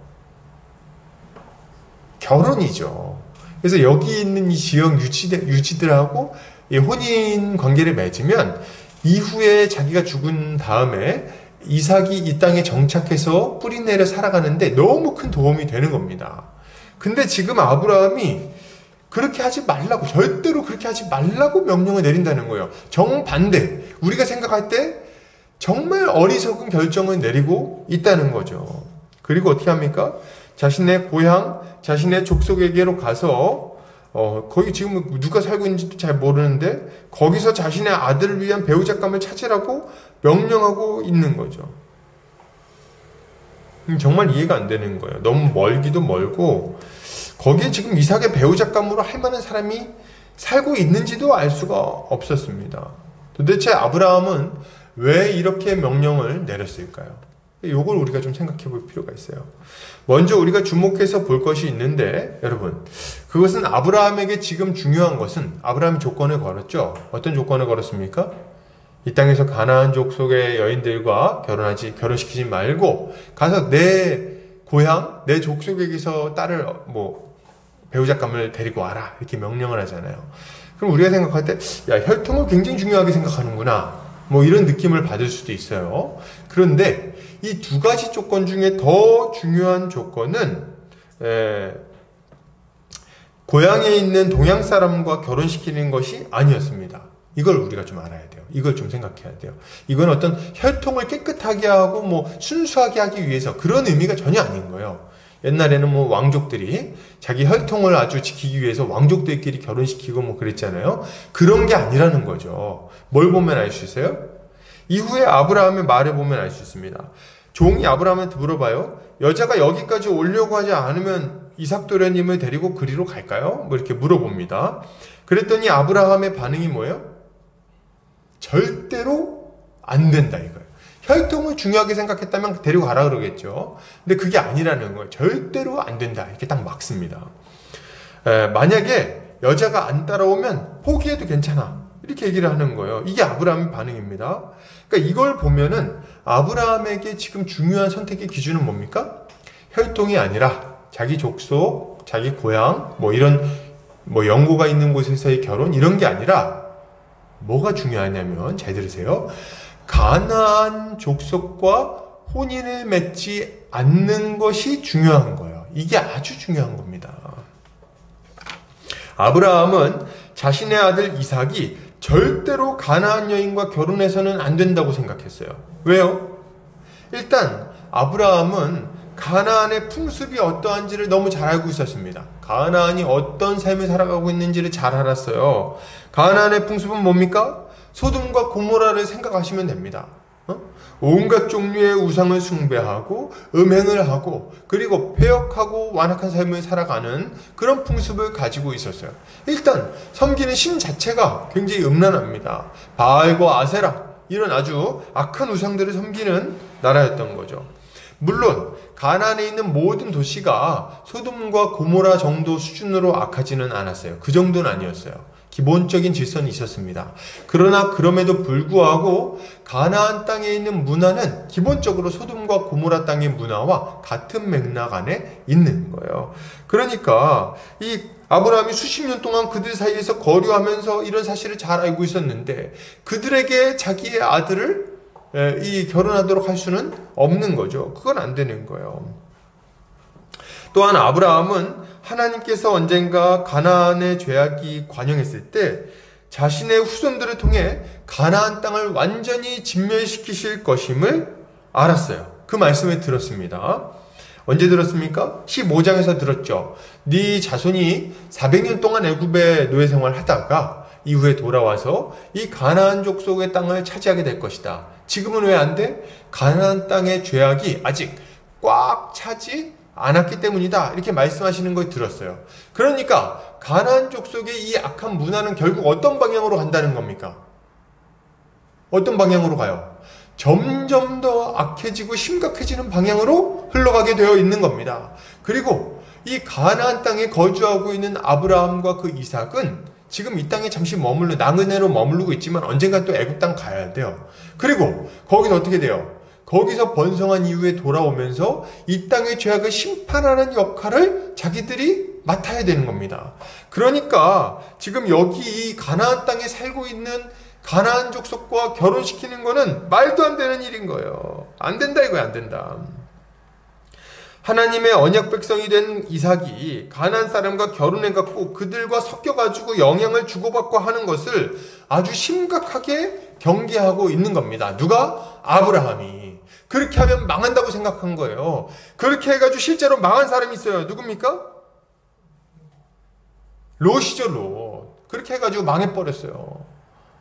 결혼이죠. 그래서 여기 있는 이 지역 유지들하고 이 혼인 관계를 맺으면 이후에 자기가 죽은 다음에 이삭이 이 땅에 정착해서 뿌리내려 살아가는데 너무 큰 도움이 되는 겁니다. 근데 지금 아브라함이 그렇게 하지 말라고, 절대로 그렇게 하지 말라고 명령을 내린다는 거예요. 정반대. 우리가 생각할 때 정말 어리석은 결정을 내리고 있다는 거죠. 그리고 어떻게 합니까? 자신의 고향, 자신의 족속에게로 가서 거기 지금 누가 살고 있는지도 잘 모르는데 거기서 자신의 아들을 위한 배우잣감을 찾으라고 명령하고 있는 거죠. 정말 이해가 안 되는 거예요. 너무 멀기도 멀고 거기에 지금 이삭의 배우잣감으로 할 만한 사람이 살고 있는지도 알 수가 없었습니다. 도대체 아브라함은 왜 이렇게 명령을 내렸을까요? 이걸 우리가 좀 생각해 볼 필요가 있어요. 먼저 우리가 주목해서 볼 것이 있는데 여러분, 그것은 아브라함에게 지금 중요한 것은 아브라함이 조건을 걸었죠. 어떤 조건을 걸었습니까? 이 땅에서 가나안 족속의 여인들과 결혼시키지 말고 가서 내 고향, 내 족속에게서 딸을 배우잣감을 데리고 와라 이렇게 명령을 하잖아요. 그럼 우리가 생각할 때 야, 혈통을 굉장히 중요하게 생각하는구나 뭐 이런 느낌을 받을 수도 있어요. 그런데 이 두 가지 조건 중에 더 중요한 조건은 고향에 있는 동양 사람과 결혼시키는 것이 아니었습니다. 이걸 우리가 좀 알아야 돼요. 이걸 좀 생각해야 돼요. 이건 어떤 혈통을 깨끗하게 하고 뭐 순수하게 하기 위해서 그런 의미가 전혀 아닌 거예요. 옛날에는 뭐 왕족들이 자기 혈통을 아주 지키기 위해서 왕족들끼리 결혼시키고 뭐 그랬잖아요. 그런 게 아니라는 거죠. 뭘 보면 알 수 있어요? 이후에 아브라함의 말을 보면 알 수 있습니다. 종이 아브라함한테 물어봐요. 여자가 여기까지 오려고 하지 않으면 이삭 도련님을 데리고 그리로 갈까요? 뭐 이렇게 물어봅니다. 그랬더니 아브라함의 반응이 뭐예요? 절대로 안 된다 이거예요. 혈통을 중요하게 생각했다면 데리고 가라 그러겠죠. 근데 그게 아니라는 거예요. 절대로 안 된다. 이렇게 딱 막습니다. 만약에 여자가 안 따라오면 포기해도 괜찮아. 이렇게 얘기를 하는 거예요. 이게 아브라함의 반응입니다. 그러니까 이걸 보면은 아브라함에게 지금 중요한 선택의 기준은 뭡니까? 혈통이 아니라 자기 족속, 자기 고향, 뭐 이런 뭐 연고가 있는 곳에서의 결혼 이런 게 아니라 뭐가 중요하냐면 잘 들으세요. 가나안 족속과 혼인을 맺지 않는 것이 중요한 거예요. 이게 아주 중요한 겁니다. 아브라함은 자신의 아들 이삭이 절대로 가나안 여인과 결혼해서는 안 된다고 생각했어요. 왜요? 일단 아브라함은 가나안의 풍습이 어떠한지를 너무 잘 알고 있었습니다. 가나안이 어떤 삶을 살아가고 있는지를 잘 알았어요. 가나안의 풍습은 뭡니까? 소돔과 고모라를 생각하시면 됩니다. 온갖 종류의 우상을 숭배하고 음행을 하고 그리고 패역하고 완악한 삶을 살아가는 그런 풍습을 가지고 있었어요. 일단 섬기는 신 자체가 굉장히 음란합니다. 바알과 아세라 이런 아주 악한 우상들을 섬기는 나라였던 거죠. 물론 가나안에 있는 모든 도시가 소돔과 고모라 정도 수준으로 악하지는 않았어요. 그 정도는 아니었어요. 기본적인 질서는 있었습니다. 그러나 그럼에도 불구하고 가나안 땅에 있는 문화는 기본적으로 소돔과 고모라 땅의 문화와 같은 맥락 안에 있는 거예요. 그러니까 이 아브라함이 수십 년 동안 그들 사이에서 거류하면서 이런 사실을 잘 알고 있었는데 그들에게 자기의 아들을 결혼하도록 할 수는 없는 거죠. 그건 안 되는 거예요. 또한 아브라함은 하나님께서 언젠가 가나안의 죄악이 관영했을 때 자신의 후손들을 통해 가나안 땅을 완전히 진멸시키실 것임을 알았어요. 그 말씀을 들었습니다. 언제 들었습니까? 15장에서 들었죠. 네 자손이 400년 동안 애굽의 노예 생활을 하다가 이후에 돌아와서 이 가나안 족속의 땅을 차지하게 될 것이다. 지금은 왜 안 돼? 가나안 땅의 죄악이 아직 꽉 차지 않았기 때문이다. 이렇게 말씀하시는 걸 들었어요. 그러니까 가나안 족속의 이 악한 문화는 결국 어떤 방향으로 간다는 겁니까? 어떤 방향으로 가요? 점점 더 악해지고 심각해지는 방향으로 흘러가게 되어 있는 겁니다. 그리고 이 가나안 땅에 거주하고 있는 아브라함과 그 이삭은 지금 이 땅에 잠시 나그네로 머무르고 있지만 언젠가 또 애굽 땅 가야 돼요. 그리고 거기서 어떻게 돼요? 거기서 번성한 이후에 돌아오면서 이 땅의 죄악을 심판하는 역할을 자기들이 맡아야 되는 겁니다. 그러니까 지금 여기 이 가나안 땅에 살고 있는 가나안 족속과 결혼시키는 거는 말도 안 되는 일인 거예요. 안 된다 이거야, 안 된다. 하나님의 언약 백성이 된 이삭이 가나안 사람과 결혼해갖고 그들과 섞여가지고 영향을 주고받고 하는 것을 아주 심각하게 경계하고 있는 겁니다. 누가? 아브라함이. 그렇게 하면 망한다고 생각한 거예요. 그렇게 해가지고 실제로 망한 사람이 있어요. 누굽니까? 롯이죠, 롯. 그렇게 해가지고 망해버렸어요.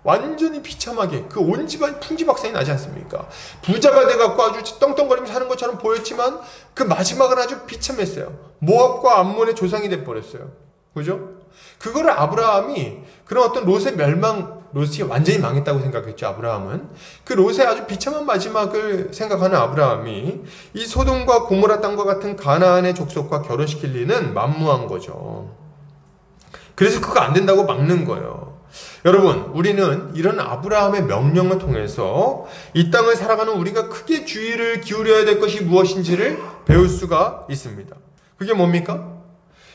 완전히 비참하게 그 온 집안 풍지박산이 나지 않습니까? 부자가 돼갖고 아주 떵떵거리면서 사는 것처럼 보였지만 그 마지막은 아주 비참했어요. 모압과 암몬의 조상이 돼버렸어요. 그죠? 그거를 아브라함이 그런 어떤 롯의 롯이 완전히 망했다고 생각했죠. 아브라함은 그 롯의 아주 비참한 마지막을 생각하는 아브라함이 이 소돔과 고모라 땅과 같은 가나안의 족속과 결혼시킬 리는 만무한 거죠. 그래서 그거 안 된다고 막는 거예요. 여러분, 우리는 이런 아브라함의 명령을 통해서 이 땅을 살아가는 우리가 크게 주의를 기울여야 될 것이 무엇인지를 배울 수가 있습니다. 그게 뭡니까?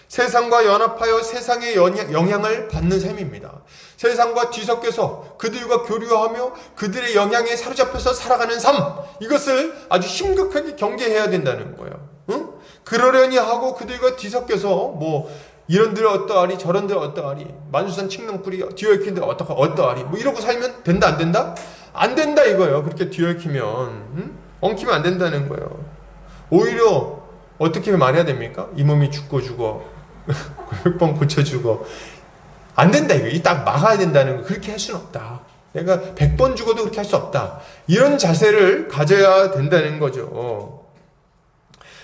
세상과 연합하여 세상의 영향을 받는 삶입니다. 세상과 뒤섞여서 그들과 교류하며 그들의 영향에 사로잡혀서 살아가는 삶, 이것을 아주 심각하게 경계해야 된다는 거예요. 응? 그러려니 하고 그들과 뒤섞여서 이런들 어떠하리 저런들 어떠하리 만수산 칡렁불이 뒤얽힌들 어떠하리 이러고 살면 된다 안 된다? 안 된다 이거예요. 그렇게 뒤얽히면 엉키면 안 된다는 거예요. 오히려 어떻게 말해야 됩니까? 이 몸이 죽고 100번 고쳐주고 안 된다 이거. 딱 막아야 된다는 거. 그렇게 할 수는 없다. 내가 100번 죽어도 그렇게 할 수 없다. 이런 자세를 가져야 된다는 거죠.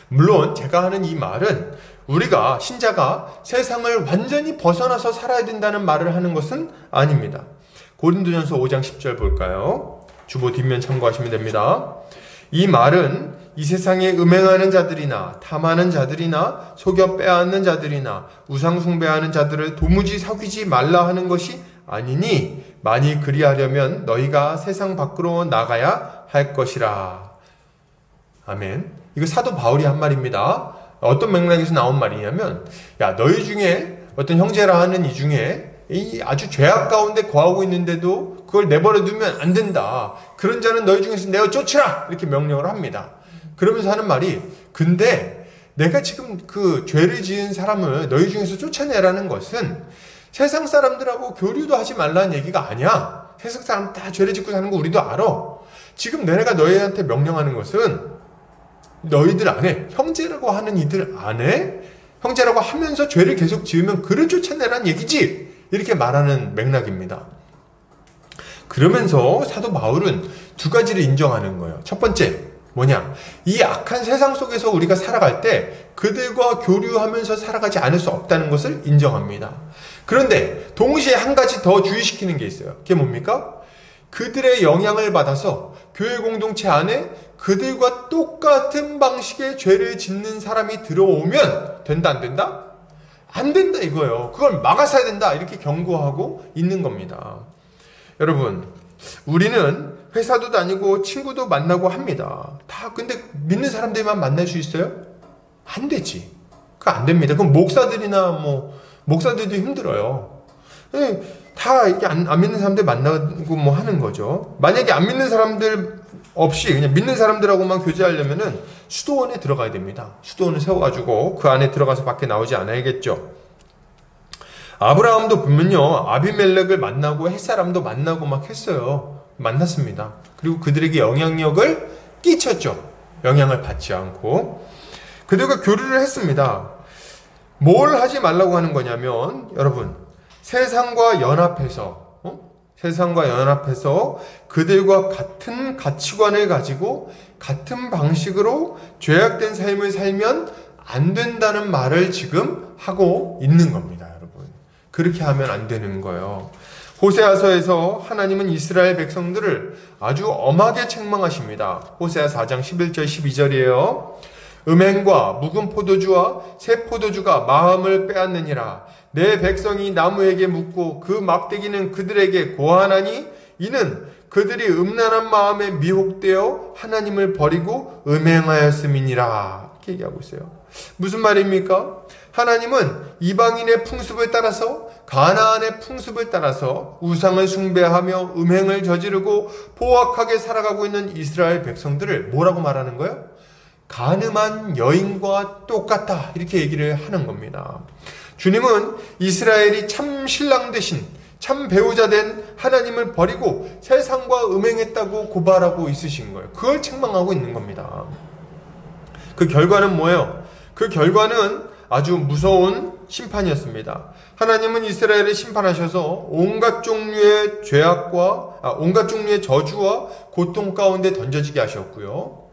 물론 제가 하는 이 말은 우리가 신자가 세상을 완전히 벗어나서 살아야 된다는 말을 하는 것은 아닙니다. 고린도전서 5장 10절 볼까요? 주보 뒷면 참고하시면 됩니다. 이 말은 이 세상에 음행하는 자들이나 탐하는 자들이나 속여 빼앗는 자들이나 우상 숭배하는 자들을 도무지 사귀지 말라 하는 것이 아니니 만일 그리하려면 너희가 세상 밖으로 나가야 할 것이라. 아멘. 이거 사도 바울이 한 말입니다. 어떤 맥락에서 나온 말이냐면, 야, 너희 중에 어떤 형제라 하는 이 중에 이 아주 죄악 가운데 거하고 있는데도 그걸 내버려 두면 안 된다. 그런 자는 너희 중에서 내어 쫓으라! 이렇게 명령을 합니다. 그러면서 하는 말이, 근데 내가 지금 그 죄를 지은 사람을 너희 중에서 쫓아내라는 것은 세상 사람들하고 교류도 하지 말라는 얘기가 아니야. 세상 사람 다 죄를 짓고 사는 거 우리도 알아. 지금 내가 너희한테 명령하는 것은 너희들 안에 형제라고 하는 이들 안에 형제라고 하면서 죄를 계속 지으면 그를 쫓아내라는 얘기지. 이렇게 말하는 맥락입니다. 그러면서 사도 바울은 두 가지를 인정하는 거예요. 첫 번째 뭐냐? 이 악한 세상 속에서 우리가 살아갈 때 그들과 교류하면서 살아가지 않을 수 없다는 것을 인정합니다. 그런데 동시에 한 가지 더 주의시키는 게 있어요. 그게 뭡니까? 그들의 영향을 받아서 교회 공동체 안에 그들과 똑같은 방식의 죄를 짓는 사람이 들어오면 된다, 안 된다? 안 된다 이거예요. 그걸 막아서야 된다 이렇게 경고하고 있는 겁니다. 여러분, 우리는 회사도 다니고 친구도 만나고 합니다. 다 근데 믿는 사람들만 만날 수 있어요? 안 되지. 그거 안 됩니다. 그럼 목사들이나 목사들도 힘들어요. 다 이게 안 믿는 사람들 만나고 하는 거죠. 만약에 안 믿는 사람들 없이 그냥 믿는 사람들하고만 교제하려면은 수도원에 들어가야 됩니다. 수도원을 세워가지고 그 안에 들어가서 밖에 나오지 않아야겠죠. 아브라함도 보면요, 아비멜렉을 만나고 햇사람도 만나고 막 했어요. 만났습니다. 그리고 그들에게 영향력을 끼쳤죠. 영향을 받지 않고 그들과 교류를 했습니다. 뭘 하지 말라고 하는 거냐면, 여러분, 세상과 연합해서 그들과 같은 가치관을 가지고 같은 방식으로 죄악된 삶을 살면 안 된다는 말을 지금 하고 있는 겁니다, 여러분. 그렇게 하면 안 되는 거예요. 호세아서에서 하나님은 이스라엘 백성들을 아주 엄하게 책망하십니다. 호세아 4장 11절 12절이에요. 음행과 묵은 포도주와 새 포도주가 마음을 빼앗느니라. 내 백성이 나무에게 묻고 그 막대기는 그들에게 고하나니 이는 그들이 음란한 마음에 미혹되어 하나님을 버리고 음행하였음이니라. 이렇게 얘기하고 있어요. 무슨 말입니까? 하나님은 이방인의 풍습을 따라서, 가나안의 풍습을 따라서 우상을 숭배하며 음행을 저지르고 포악하게 살아가고 있는 이스라엘 백성들을 뭐라고 말하는 거예요? 간음한 여인과 똑같다, 이렇게 얘기를 하는 겁니다. 주님은 이스라엘이 참 신랑 되신, 참 배우자 된 하나님을 버리고 세상과 음행했다고 고발하고 있으신 거예요. 그걸 책망하고 있는 겁니다. 그 결과는 뭐예요? 그 결과는 아주 무서운 심판이었습니다. 하나님은 이스라엘을 심판하셔서 온갖 종류의 온갖 종류의 저주와 고통 가운데 던져지게 하셨고요.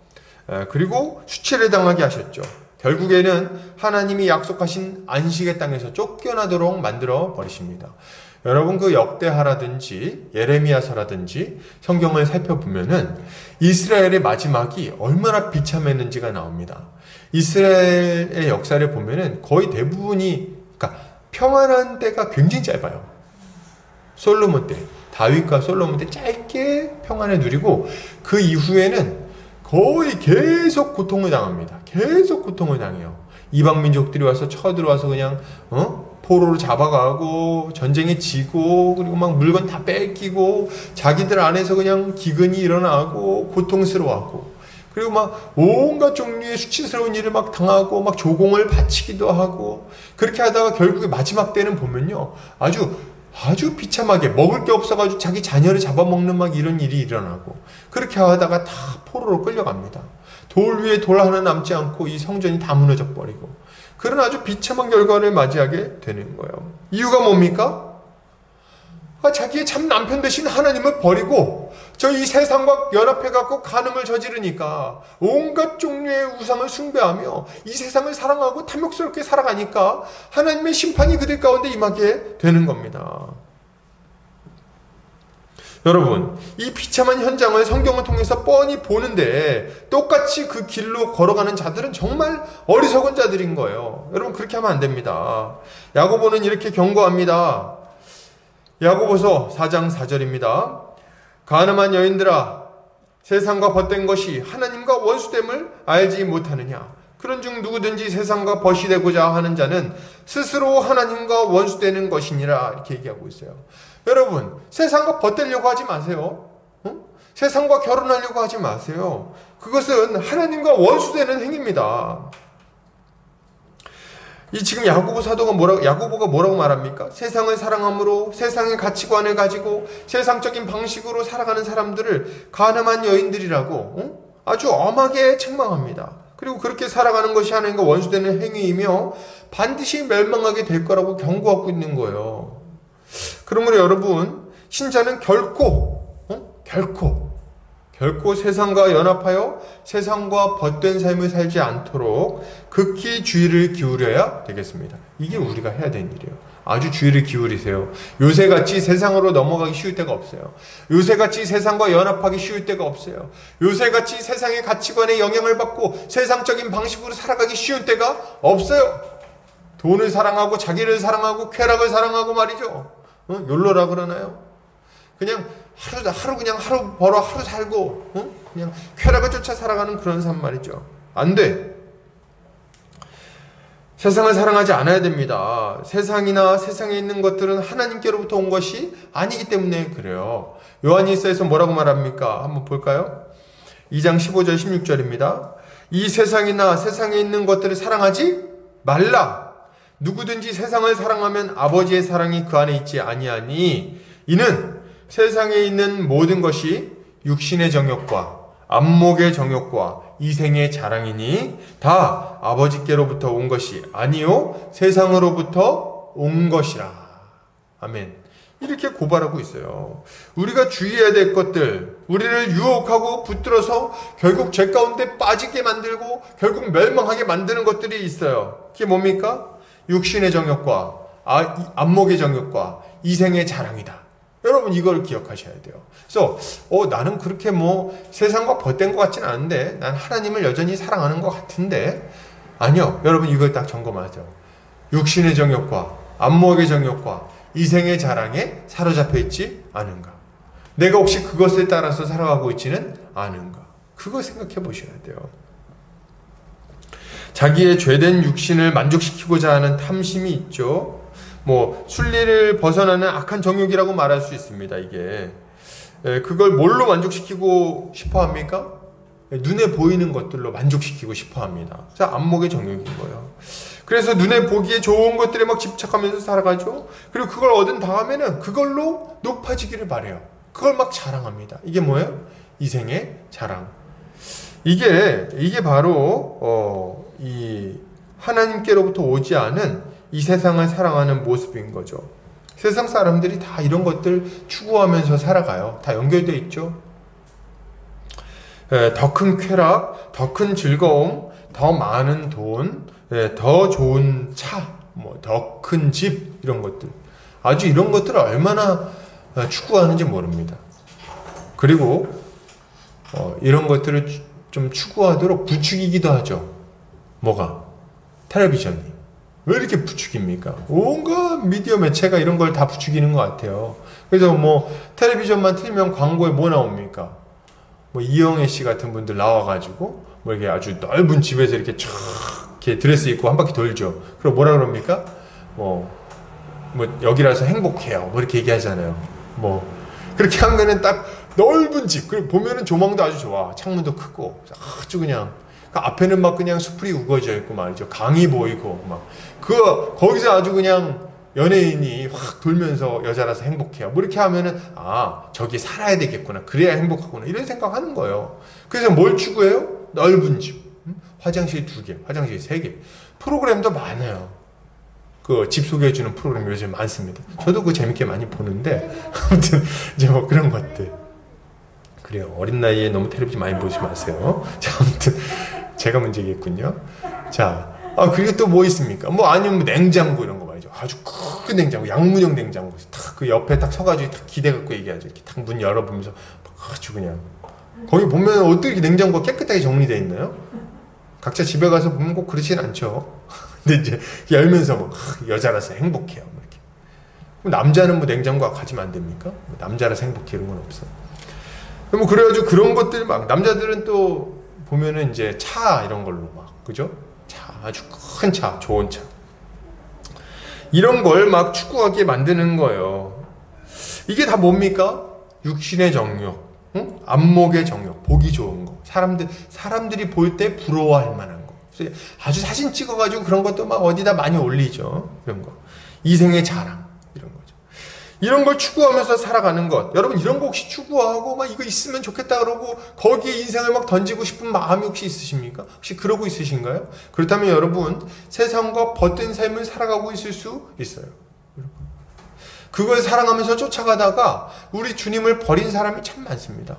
그리고 수치를 당하게 하셨죠. 결국에는 하나님이 약속하신 안식의 땅에서 쫓겨나도록 만들어 버리십니다. 여러분, 그 역대하라든지 예레미야서라든지 성경을 살펴보면은 이스라엘의 마지막이 얼마나 비참했는지가 나옵니다. 이스라엘의 역사를 보면은 거의 대부분이, 그러니까 평안한 때가 굉장히 짧아요. 솔로몬 때, 다윗과 솔로몬 때 짧게 평안을 누리고 그 이후에는 거의 계속 고통을 당합니다. 계속 고통을 당해요. 이방 민족들이 와서 쳐들어와서 그냥 포로로 잡아가고 전쟁에 지고, 그리고 막 물건 다 뺏기고, 자기들 안에서 그냥 기근이 일어나고 고통스러워하고, 그리고 막 온갖 종류의 수치스러운 일을 막 당하고 막 조공을 바치기도 하고, 그렇게 하다가 결국에 마지막 때는 보면요, 아주 비참하게 먹을 게 없어가지고 자기 자녀를 잡아먹는 막 이런 일이 일어나고, 그렇게 하다가 다 포로로 끌려갑니다. 돌 위에 돌 하나 남지 않고 이 성전이 다 무너져 버리고, 그런 아주 비참한 결과를 맞이하게 되는 거예요. 이유가 뭡니까? 자기의 참 남편 되신 하나님을 버리고 저 이 세상과 연합해갖고 간음을 저지르니까, 온갖 종류의 우상을 숭배하며 이 세상을 사랑하고 탐욕스럽게 살아가니까 하나님의 심판이 그들 가운데 임하게 되는 겁니다. 여러분, 이 비참한 현장을 성경을 통해서 뻔히 보는데 똑같이 그 길로 걸어가는 자들은 정말 어리석은 자들인 거예요. 여러분, 그렇게 하면 안 됩니다. 야고보는 이렇게 경고합니다. 야고보서 4장 4절입니다. 간음한 여인들아, 세상과 벗된 것이 하나님과 원수됨을 알지 못하느냐? 그런즉 누구든지 세상과 벗이 되고자 하는 자는 스스로 하나님과 원수되는 것이니라. 이렇게 얘기하고 있어요. 여러분, 세상과 벗되려고 하지 마세요. 세상과 결혼하려고 하지 마세요. 그것은 하나님과 원수되는 행위입니다. 이 지금 야고보가 뭐라고 말합니까? 세상을 사랑함으로 세상의 가치관을 가지고 세상적인 방식으로 살아가는 사람들을 가늠한 여인들이라고 아주 엄하게 책망합니다. 그리고 그렇게 살아가는 것이 하나님과 원수되는 행위이며 반드시 멸망하게 될 거라고 경고하고 있는 거예요. 그러므로 여러분, 신자는 결코 세상과 연합하여 세상과 벗된 삶을 살지 않도록 극히 주의를 기울여야 되겠습니다. 이게 우리가 해야 되는 일이에요. 아주 주의를 기울이세요. 요새같이 세상으로 넘어가기 쉬울 때가 없어요. 요새같이 세상과 연합하기 쉬울 때가 없어요. 요새같이 세상의 가치관에 영향을 받고 세상적인 방식으로 살아가기 쉬운 때가 없어요. 돈을 사랑하고 자기를 사랑하고 쾌락을 사랑하고 말이죠. 욜로라 그러나요? 그냥 하루 벌어 하루 살고 그냥 쾌락을 쫓아 살아가는 그런 삶 말이죠. 안 돼. 세상을 사랑하지 않아야 됩니다. 세상이나 세상에 있는 것들은 하나님께로부터 온 것이 아니기 때문에 그래요. 요한일서에서 뭐라고 말합니까? 한번 볼까요? 2장 15절 16절입니다. 이 세상이나 세상에 있는 것들을 사랑하지 말라. 누구든지 세상을 사랑하면 아버지의 사랑이 그 안에 있지 아니하니 이는 세상에 있는 모든 것이 육신의 정욕과 안목의 정욕과 이생의 자랑이니 다 아버지께로부터 온 것이 아니요 세상으로부터 온 것이라. 아멘. 이렇게 고발하고 있어요. 우리가 주의해야 될 것들, 우리를 유혹하고 붙들어서 결국 죄 가운데 빠지게 만들고 결국 멸망하게 만드는 것들이 있어요. 그게 뭡니까? 육신의 정욕과 안목의 정욕과 이생의 자랑이다. 여러분 이걸 기억하셔야 돼요. 그래서 나는 그렇게 세상과 벗된 것 같지는 않은데 난 하나님을 여전히 사랑하는 것 같은데 아니요. 여러분 이걸 딱 점검하세요. 육신의 정욕과 안목의 정욕과 이생의 자랑에 사로잡혀 있지 않은가? 내가 혹시 그것을 따라서 살아가고 있지는 않은가? 그거 생각해 보셔야 돼요. 자기의 죄된 육신을 만족시키고자 하는 탐심이 있죠. 순리를 벗어나는 악한 정욕이라고 말할 수 있습니다. 이게 그걸 뭘로 만족시키고 싶어 합니까? 눈에 보이는 것들로 만족시키고 싶어 합니다. 자, 안목의 정욕인 거예요. 그래서 눈에 보기에 좋은 것들에 막 집착하면서 살아가죠. 그리고 그걸 얻은 다음에는 그걸로 높아지기를 바래요. 그걸 막 자랑합니다. 이게 뭐예요? 이생의 자랑. 이게 바로 이 하나님께로부터 오지 않은 이 세상을 사랑하는 모습인 거죠. 세상 사람들이 다 이런 것들 추구하면서 살아가요. 다 연결되어 있죠. 더 큰 쾌락, 더 큰 즐거움, 더 많은 돈, 더 좋은 차, 더 큰 집, 이런 것들. 아주 이런 것들을 얼마나 추구하는지 모릅니다. 그리고 이런 것들을 좀 추구하도록 부추기기도 하죠. 뭐가? 텔레비전이. 왜 이렇게 부추깁니까? 온갖 미디어 매체가 이런 걸 다 부추기는 것 같아요. 그래서 텔레비전만 틀면 광고에 뭐 나옵니까? 이영애 씨 같은 분들 나와가지고 이렇게 아주 넓은 집에서 이렇게 쫙 이렇게 드레스 입고 한 바퀴 돌죠. 그럼 뭐라 그럽니까? 여기라서 행복해요. 이렇게 얘기하잖아요. 그렇게 하면은 딱 넓은 집. 그리고 보면은 조망도 아주 좋아. 창문도 크고 아주 그냥. 앞에는 막 그냥 수풀이 우거져 있고 말이죠. 강이 보이고 거기서 아주 그냥 연예인이 확 돌면서 여자라서 행복해요. 이렇게 하면은 저기 살아야 되겠구나. 그래야 행복하구나. 이런 생각하는 거예요. 그래서 뭘 추구해요? 넓은 집, 화장실 2개, 화장실 3개. 프로그램도 많아요. 그 집 소개해주는 프로그램 요즘 많습니다. 저도 그거 재밌게 많이 보는데 아무튼 이제 그런 것들. 그래요. 어린 나이에 너무 텔레비전 많이 보지 마세요. 자, 아무튼 제가 문제겠군요. 자, 그리고 또 뭐 있습니까? 아니면 냉장고 이런 거 말이죠. 아주 큰 냉장고, 양문형 냉장고. 딱 그 옆에 딱 서가지고 딱 기대갖고 얘기하죠. 이렇게 딱 문 열어보면서 아주 그냥. 거기 보면 어떻게 이렇게 냉장고가 깨끗하게 정리되어 있나요? 각자 집에 가서 보면 꼭 그렇진 않죠. 근데 이제 열면서 여자라서 행복해요. 이렇게. 남자는 냉장고 가지면 안 됩니까? 남자라서 행복해 이런 건 없어. 그래가지고 그런 것들 남자들은 또 보면은 이제 차 이런 걸로 그죠? 차, 아주 큰 차, 좋은 차. 이런 걸 추구하게 만드는 거예요. 이게 다 뭡니까? 육신의 정욕, 안목의 정욕, 보기 좋은 거. 사람들이 볼 때 부러워할 만한 거. 그래서 아주 사진 찍어가지고 그런 것도 막 어디다 많이 올리죠. 이런 거. 이생의 자랑. 이런 거죠. 이런 걸 추구하면서 살아가는 것. 여러분, 이런 거 혹시 추구하고 막 이거 있으면 좋겠다 그러고 거기에 인생을 막 던지고 싶은 마음이 혹시 있으십니까? 혹시 그러고 있으신가요? 그렇다면 여러분, 세상과 벗된 삶을 살아가고 있을 수 있어요. 그걸 사랑하면서 쫓아가다가 우리 주님을 버린 사람이 참 많습니다.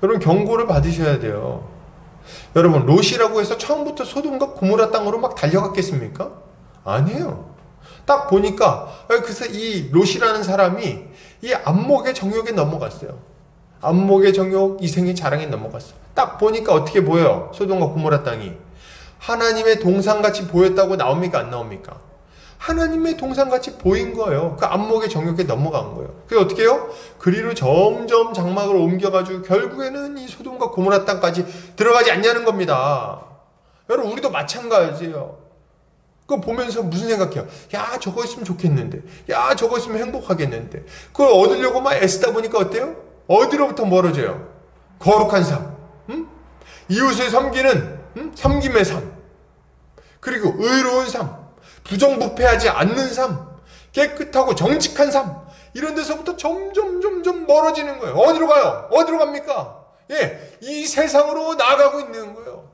여러분, 경고를 받으셔야 돼요. 여러분, 롯이라고 해서 처음부터 소돔과 고모라 땅으로 막 달려갔겠습니까? 아니에요. 딱 보니까 그래서 이 롯이라는 사람이 이 안목의 정욕에 넘어갔어요. 안목의 정욕, 이생의 자랑에 넘어갔어요. 딱 보니까 어떻게 보여요? 소돔과 고모라 땅이 하나님의 동상같이 보였다고 나옵니까? 안 나옵니까? 하나님의 동상같이 보인 거예요. 그 안목의 정욕에 넘어간 거예요. 그래서 어떻게 해요? 그리로 점점 장막을 옮겨가지고 결국에는 이 소돔과 고모라 땅까지 들어가지 않냐는 겁니다. 여러분, 우리도 마찬가지예요. 그거 보면서 무슨 생각해요? 야, 저거 있으면 좋겠는데. 야, 저거 있으면 행복하겠는데. 그걸 얻으려고 막 애쓰다 보니까 어때요? 어디로부터 멀어져요? 거룩한 삶. 이웃을 섬기는 섬김의 삶. 그리고 의로운 삶. 부정부패하지 않는 삶, 깨끗하고 정직한 삶, 이런 데서부터 점점 멀어지는 거예요. 어디로 가요? 어디로 갑니까? 예, 이 세상으로 나아가고 있는 거예요.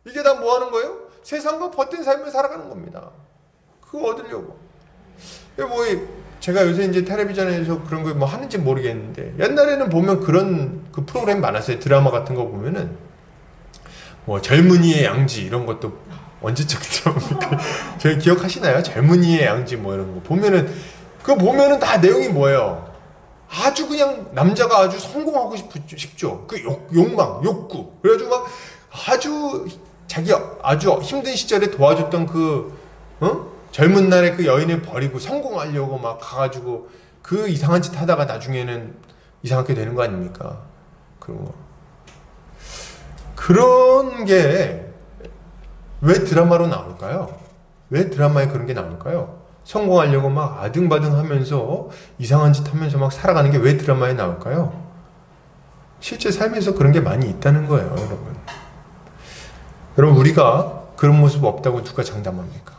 이게 다 뭐 하는 거예요? 세상과 벗된 삶을 살아가는 겁니다. 그거 얻으려고. 뭐 제가 요새 이제 텔레비전에서 그런 거 뭐 하는지 모르겠는데, 옛날에는 보면 그런 그 프로그램 많았어요. 드라마 같은 거 보면은 뭐 젊은이의 양지 이런 것도 언제적 드라마입니까? 저희 기억하시나요? 젊은이의 양지 뭐 이런 거 보면은, 그거 보면은 다 내용이 뭐예요? 아주 그냥 남자가 아주 성공하고 싶죠. 그 욕망, 욕구. 그래가지고 막 아주 자기 아주 힘든 시절에 도와줬던 그 젊은 날에 그 여인을 버리고 성공하려고 막 가가지고 그 이상한 짓 하다가 나중에는 이상하게 되는 거 아닙니까? 그런 게 왜 드라마로 나올까요? 왜 드라마에 그런 게 나올까요? 성공하려고 막 아등바등 하면서 이상한 짓 하면서 막 살아가는 게 왜 드라마에 나올까요? 실제 삶에서 그런 게 많이 있다는 거예요, 여러분. 여러분, 우리가 그런 모습 없다고 누가 장담합니까?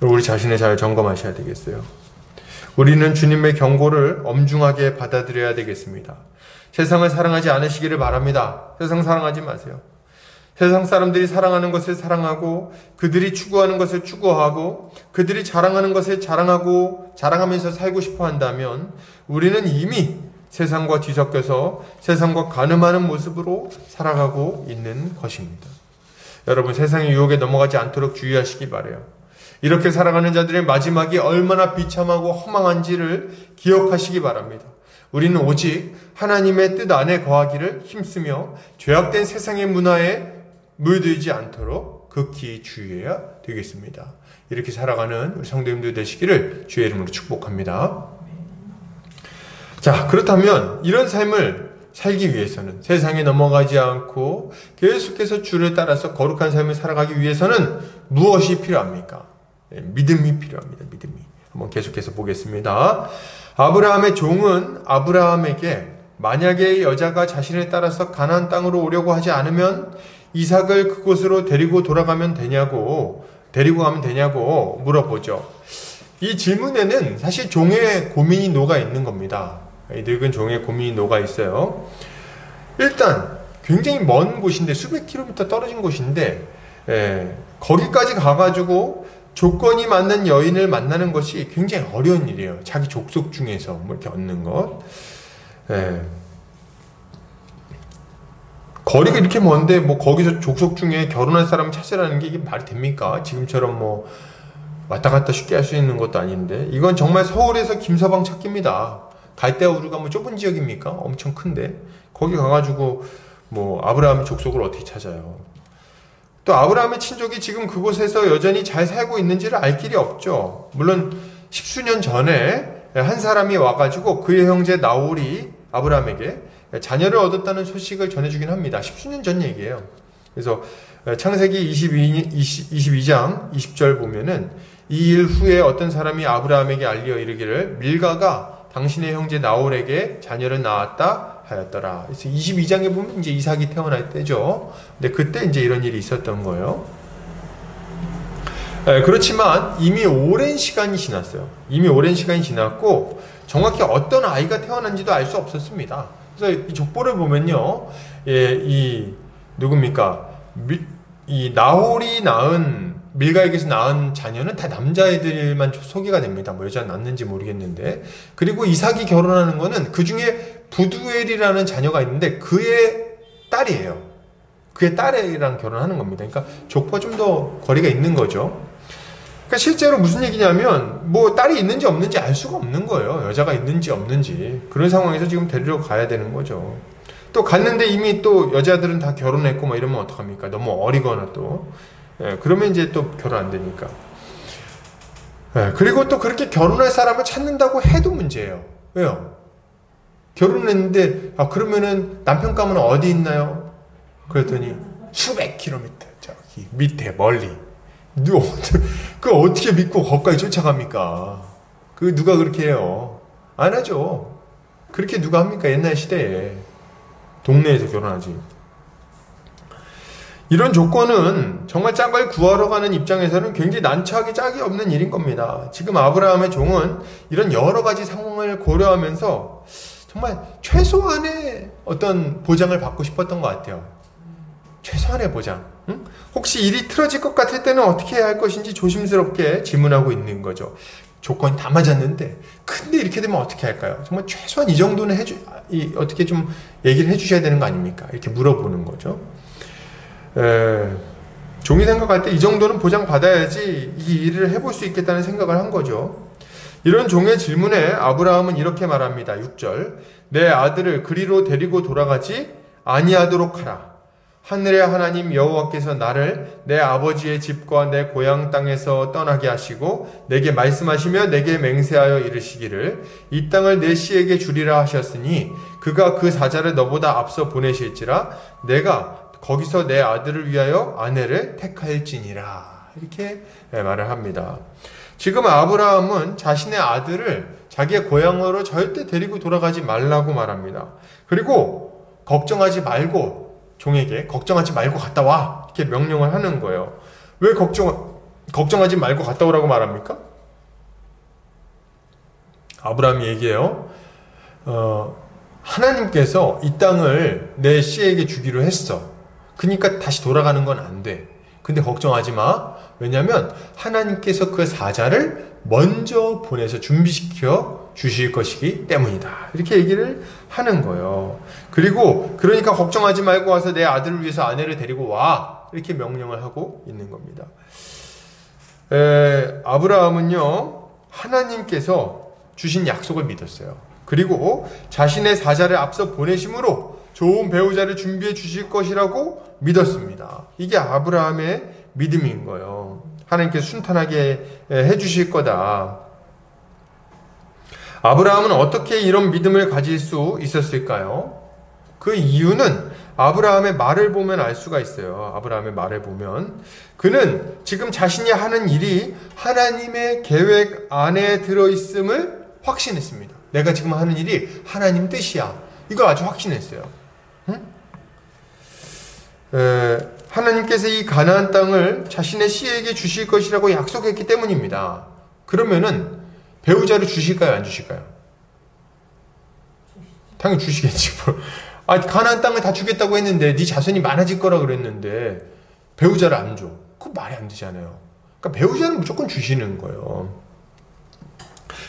우리 자신을 잘 점검하셔야 되겠어요. 우리는 주님의 경고를 엄중하게 받아들여야 되겠습니다. 세상을 사랑하지 않으시기를 바랍니다. 세상 사랑하지 마세요. 세상 사람들이 사랑하는 것을 사랑하고, 그들이 추구하는 것을 추구하고, 그들이 자랑하는 것을 자랑하고 자랑하면서 살고 싶어 한다면 우리는 이미 세상과 뒤섞여서 세상과 가늠하는 모습으로 살아가고 있는 것입니다. 여러분, 세상의 유혹에 넘어가지 않도록 주의하시기 바라요. 이렇게 살아가는 자들의 마지막이 얼마나 비참하고 허망한지를 기억하시기 바랍니다. 우리는 오직 하나님의 뜻 안에 거하기를 힘쓰며 죄악된 세상의 문화에 물들지 않도록 극히 주의해야 되겠습니다. 이렇게 살아가는 우리 성도님들 되시기를 주의 이름으로 축복합니다. 자, 그렇다면 이런 삶을 살기 위해서는, 세상에 넘어가지 않고 계속해서 주를 따라서 거룩한 삶을 살아가기 위해서는 무엇이 필요합니까? 믿음이 필요합니다. 믿음이. 한번 계속해서 보겠습니다. 아브라함의 종은 아브라함에게 만약에 여자가 자신을 따라서 가나안 땅으로 오려고 하지 않으면 이삭을 그곳으로 데리고 가면 되냐고 물어보죠. 이 질문에는 사실 종의 고민이 녹아 있는 겁니다. 이 늙은 종의 고민이 녹아 있어요. 일단 굉장히 먼 곳인데, 수백 킬로미터 떨어진 곳인데, 거기까지 가가지고 조건이 맞는 여인을 만나는 것이 굉장히 어려운 일이에요. 자기 족속 중에서 뭐 이렇게 얻는 것. 거리가 이렇게 먼데 뭐 거기서 족속 중에 결혼할 사람을 찾으라는 게 이게 말이 됩니까? 지금처럼 뭐 왔다 갔다 쉽게 할 수 있는 것도 아닌데, 이건 정말 서울에서 김서방 찾기입니다. 갈대우르가 뭐 좁은 지역입니까? 엄청 큰데 거기 가가지고 뭐 아브라함의 족속을 어떻게 찾아요? 또 아브라함의 친족이 지금 그곳에서 여전히 잘 살고 있는지를 알 길이 없죠. 물론 십수년 전에 한 사람이 와가지고 그의 형제 나홀이 아브라함에게 자녀를 얻었다는 소식을 전해주긴 합니다. 십수년 전 얘기예요. 그래서 창세기 22장 20절 보면은 이 일 후에 어떤 사람이 아브라함에게 알려 이르기를 밀가가 당신의 형제 나홀에게 자녀를 낳았다 하였더라. 그래서 22장에 보면 이제 이삭이 태어날 때죠. 근데 그때 이제 이런 일이 있었던 거예요. 그렇지만 이미 오랜 시간이 지났어요. 이미 오랜 시간이 지났고 정확히 어떤 아이가 태어난지도 알 수 없었습니다. 그래서 이 족보를 보면요, 이 누굽니까? 이 나홀이 낳은 밀가에게서 낳은 자녀는 다 남자애들만 소개가 됩니다. 뭐 여자 낳는지 모르겠는데. 그리고 이삭이 결혼하는 거는 그 중에 부두엘이라는 자녀가 있는데 그의 딸이에요. 그의 딸이랑 결혼하는 겁니다. 그러니까 족보가 좀 더 거리가 있는 거죠. 그러니까 실제로 무슨 얘기냐면 뭐 딸이 있는지 없는지 알 수가 없는 거예요. 여자가 있는지 없는지. 그런 상황에서 지금 데리러 가야 되는 거죠. 또 갔는데 이미 또 여자들은 다 결혼했고 뭐 이러면 어떡합니까? 너무 어리거나 또. 그러면 이제 또 결혼 안 되니까. 그리고 또 그렇게 결혼할 사람을 찾는다고 해도 문제예요. 왜요? 결혼했는데 그러면은 남편감은 어디 있나요? 그랬더니 수백 킬로미터 저기 밑에 멀리. 그 어떻게 믿고 거기까지 쫓아갑니까? 그 누가 그렇게 해요? 안 하죠. 그렇게 누가 합니까? 옛날 시대에 동네에서 결혼하지. 이런 조건은 정말 짝을 구하러 가는 입장에서는 굉장히 난처하기 짝이 없는 일인 겁니다. 지금 아브라함의 종은 이런 여러 가지 상황을 고려하면서 정말 최소한의 어떤 보장을 받고 싶었던 것 같아요. 최소한의 보장. 응? 혹시 일이 틀어질 것 같을 때는 어떻게 해야 할 것인지 조심스럽게 질문하고 있는 거죠. 조건이 다 맞았는데 근데 이렇게 되면 어떻게 할까요? 정말 최소한 이 정도는 어떻게 좀 얘기를 해주셔야 되는 거 아닙니까? 이렇게 물어보는 거죠. 종이 생각할 때 이 정도는 보장받아야지 이 일을 해볼 수 있겠다는 생각을 한 거죠. 이런 종의 질문에 아브라함은 이렇게 말합니다. 6절 내 아들을 그리로 데리고 돌아가지 아니하도록 하라. 하늘의 하나님 여호와께서 나를 내 아버지의 집과 내 고향 땅에서 떠나게 하시고 내게 말씀하시며 내게 맹세하여 이르시기를 이 땅을 내 씨에게 주리라 하셨으니 그가 그 사자를 너보다 앞서 보내실지라 내가 거기서 내 아들을 위하여 아내를 택할지니라. 이렇게 말을 합니다. 지금 아브라함은 자신의 아들을 자기의 고향으로 절대 데리고 돌아가지 말라고 말합니다. 그리고 걱정하지 말고 종에게 걱정하지 말고 갔다 와 이렇게 명령을 하는 거예요. 왜 걱정하지 말고 갔다 오라고 말합니까? 아브라함이 얘기해요. 하나님께서 이 땅을 내 씨에게 주기로 했어. 그러니까 다시 돌아가는 건 안 돼. 근데 걱정하지 마. 왜냐하면 하나님께서 그 사자를 먼저 보내서 준비시켜 주실 것이기 때문이다. 이렇게 얘기를 하는 거예요. 그리고 그러니까 걱정하지 말고 와서 내 아들을 위해서 아내를 데리고 와. 이렇게 명령을 하고 있는 겁니다. 아브라함은요, 하나님께서 주신 약속을 믿었어요. 그리고 자신의 사자를 앞서 보내심으로 좋은 배우자를 준비해 주실 것이라고 믿었습니다. 이게 아브라함의 믿음인 거예요. 하나님께서 순탄하게 해주실 거다. 아브라함은 어떻게 이런 믿음을 가질 수 있었을까요? 그 이유는 아브라함의 말을 보면 알 수가 있어요. 아브라함의 말을 보면 그는 지금 자신이 하는 일이 하나님의 계획 안에 들어있음을 확신했습니다. 내가 지금 하는 일이 하나님 뜻이야. 이걸 아주 확신했어요. 하나님께서 이 가나안 땅을 자신의 씨에게 주실 것이라고 약속했기 때문입니다. 그러면은 배우자를 주실까요? 안 주실까요? 당연히 주시겠지. 가나안 땅을 다 주겠다고 했는데 네 자손이 많아질 거라 그랬는데 배우자를 안 줘. 그거 말이 안 되잖아요. 그러니까 배우자는 무조건 주시는 거예요.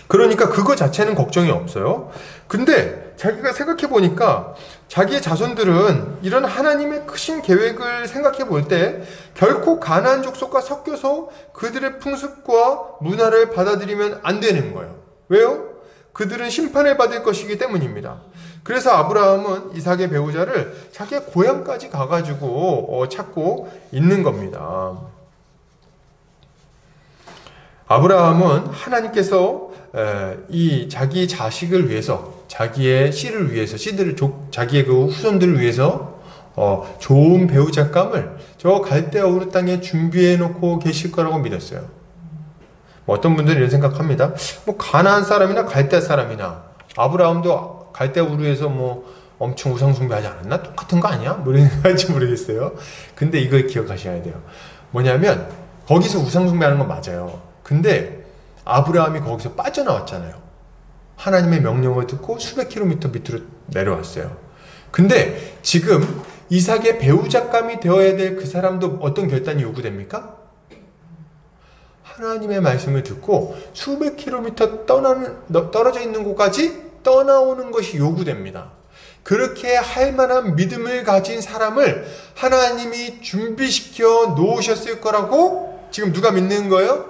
그러니까 그거 자체는 걱정이 없어요. 근데 자기가 생각해 보니까 자기의 자손들은 이런 하나님의 크신 계획을 생각해 볼 때 결코 가나안 족속과 섞여서 그들의 풍습과 문화를 받아들이면 안 되는 거예요. 왜요? 그들은 심판을 받을 것이기 때문입니다. 그래서 아브라함은 이삭의 배우자를 자기의 고향까지 가가지고 찾고 있는 겁니다. 아브라함은 하나님께서 이 자기 자식을 위해서, 자기의 씨를 위해서, 자기의 그 후손들을 위해서 좋은 배우잣감을 저 갈대아 우르 땅에 준비해 놓고 계실 거라고 믿었어요. 어떤 분들은 이런 생각합니다. 가나안 사람이나 갈대아 사람이나 아브라함도 갈대 우르에서 뭐 엄청 우상 숭배하지 않았나? 똑같은 거 아니야? 뭐 이런 생각할지 모르겠어요. 근데 이걸 기억하셔야 돼요. 뭐냐면 거기서 우상 숭배하는 건 맞아요. 근데 아브라함이 거기서 빠져나왔잖아요. 하나님의 명령을 듣고 수백 킬로미터 밑으로 내려왔어요. 근데 지금 이삭의 배우작감이 되어야 될 그 사람도 어떤 결단이 요구됩니까? 하나님의 말씀을 듣고 수백 킬로미터 떨어져 있는 곳까지 떠나오는 것이 요구됩니다. 그렇게 할 만한 믿음을 가진 사람을 하나님이 준비시켜 놓으셨을 거라고 지금 누가 믿는 거예요?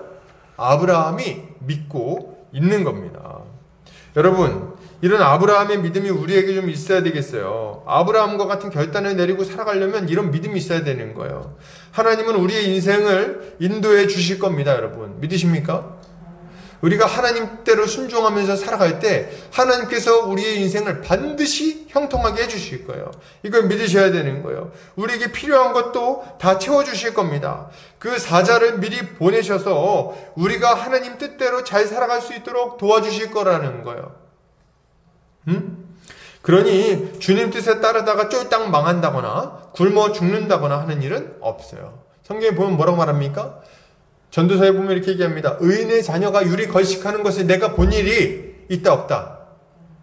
아브라함이 믿고 있는 겁니다. 여러분, 이런 아브라함의 믿음이 우리에게 좀 있어야 되겠어요. 아브라함과 같은 결단을 내리고 살아가려면 이런 믿음이 있어야 되는 거예요. 하나님은 우리의 인생을 인도해 주실 겁니다, 여러분. 믿으십니까? 우리가 하나님대로 순종하면서 살아갈 때 하나님께서 우리의 인생을 반드시 형통하게 해주실 거예요. 이걸 믿으셔야 되는 거예요. 우리에게 필요한 것도 다 채워주실 겁니다. 그 사자를 미리 보내셔서 우리가 하나님 뜻대로 잘 살아갈 수 있도록 도와주실 거라는 거예요. 그러니 주님 뜻에 따르다가 쫄딱 망한다거나 굶어 죽는다거나 하는 일은 없어요. 성경에 보면 뭐라고 말합니까? 전도서에 보면 이렇게 얘기합니다. 의인의 자녀가 유리 걸식하는 것을 내가 본 일이 있다 없다?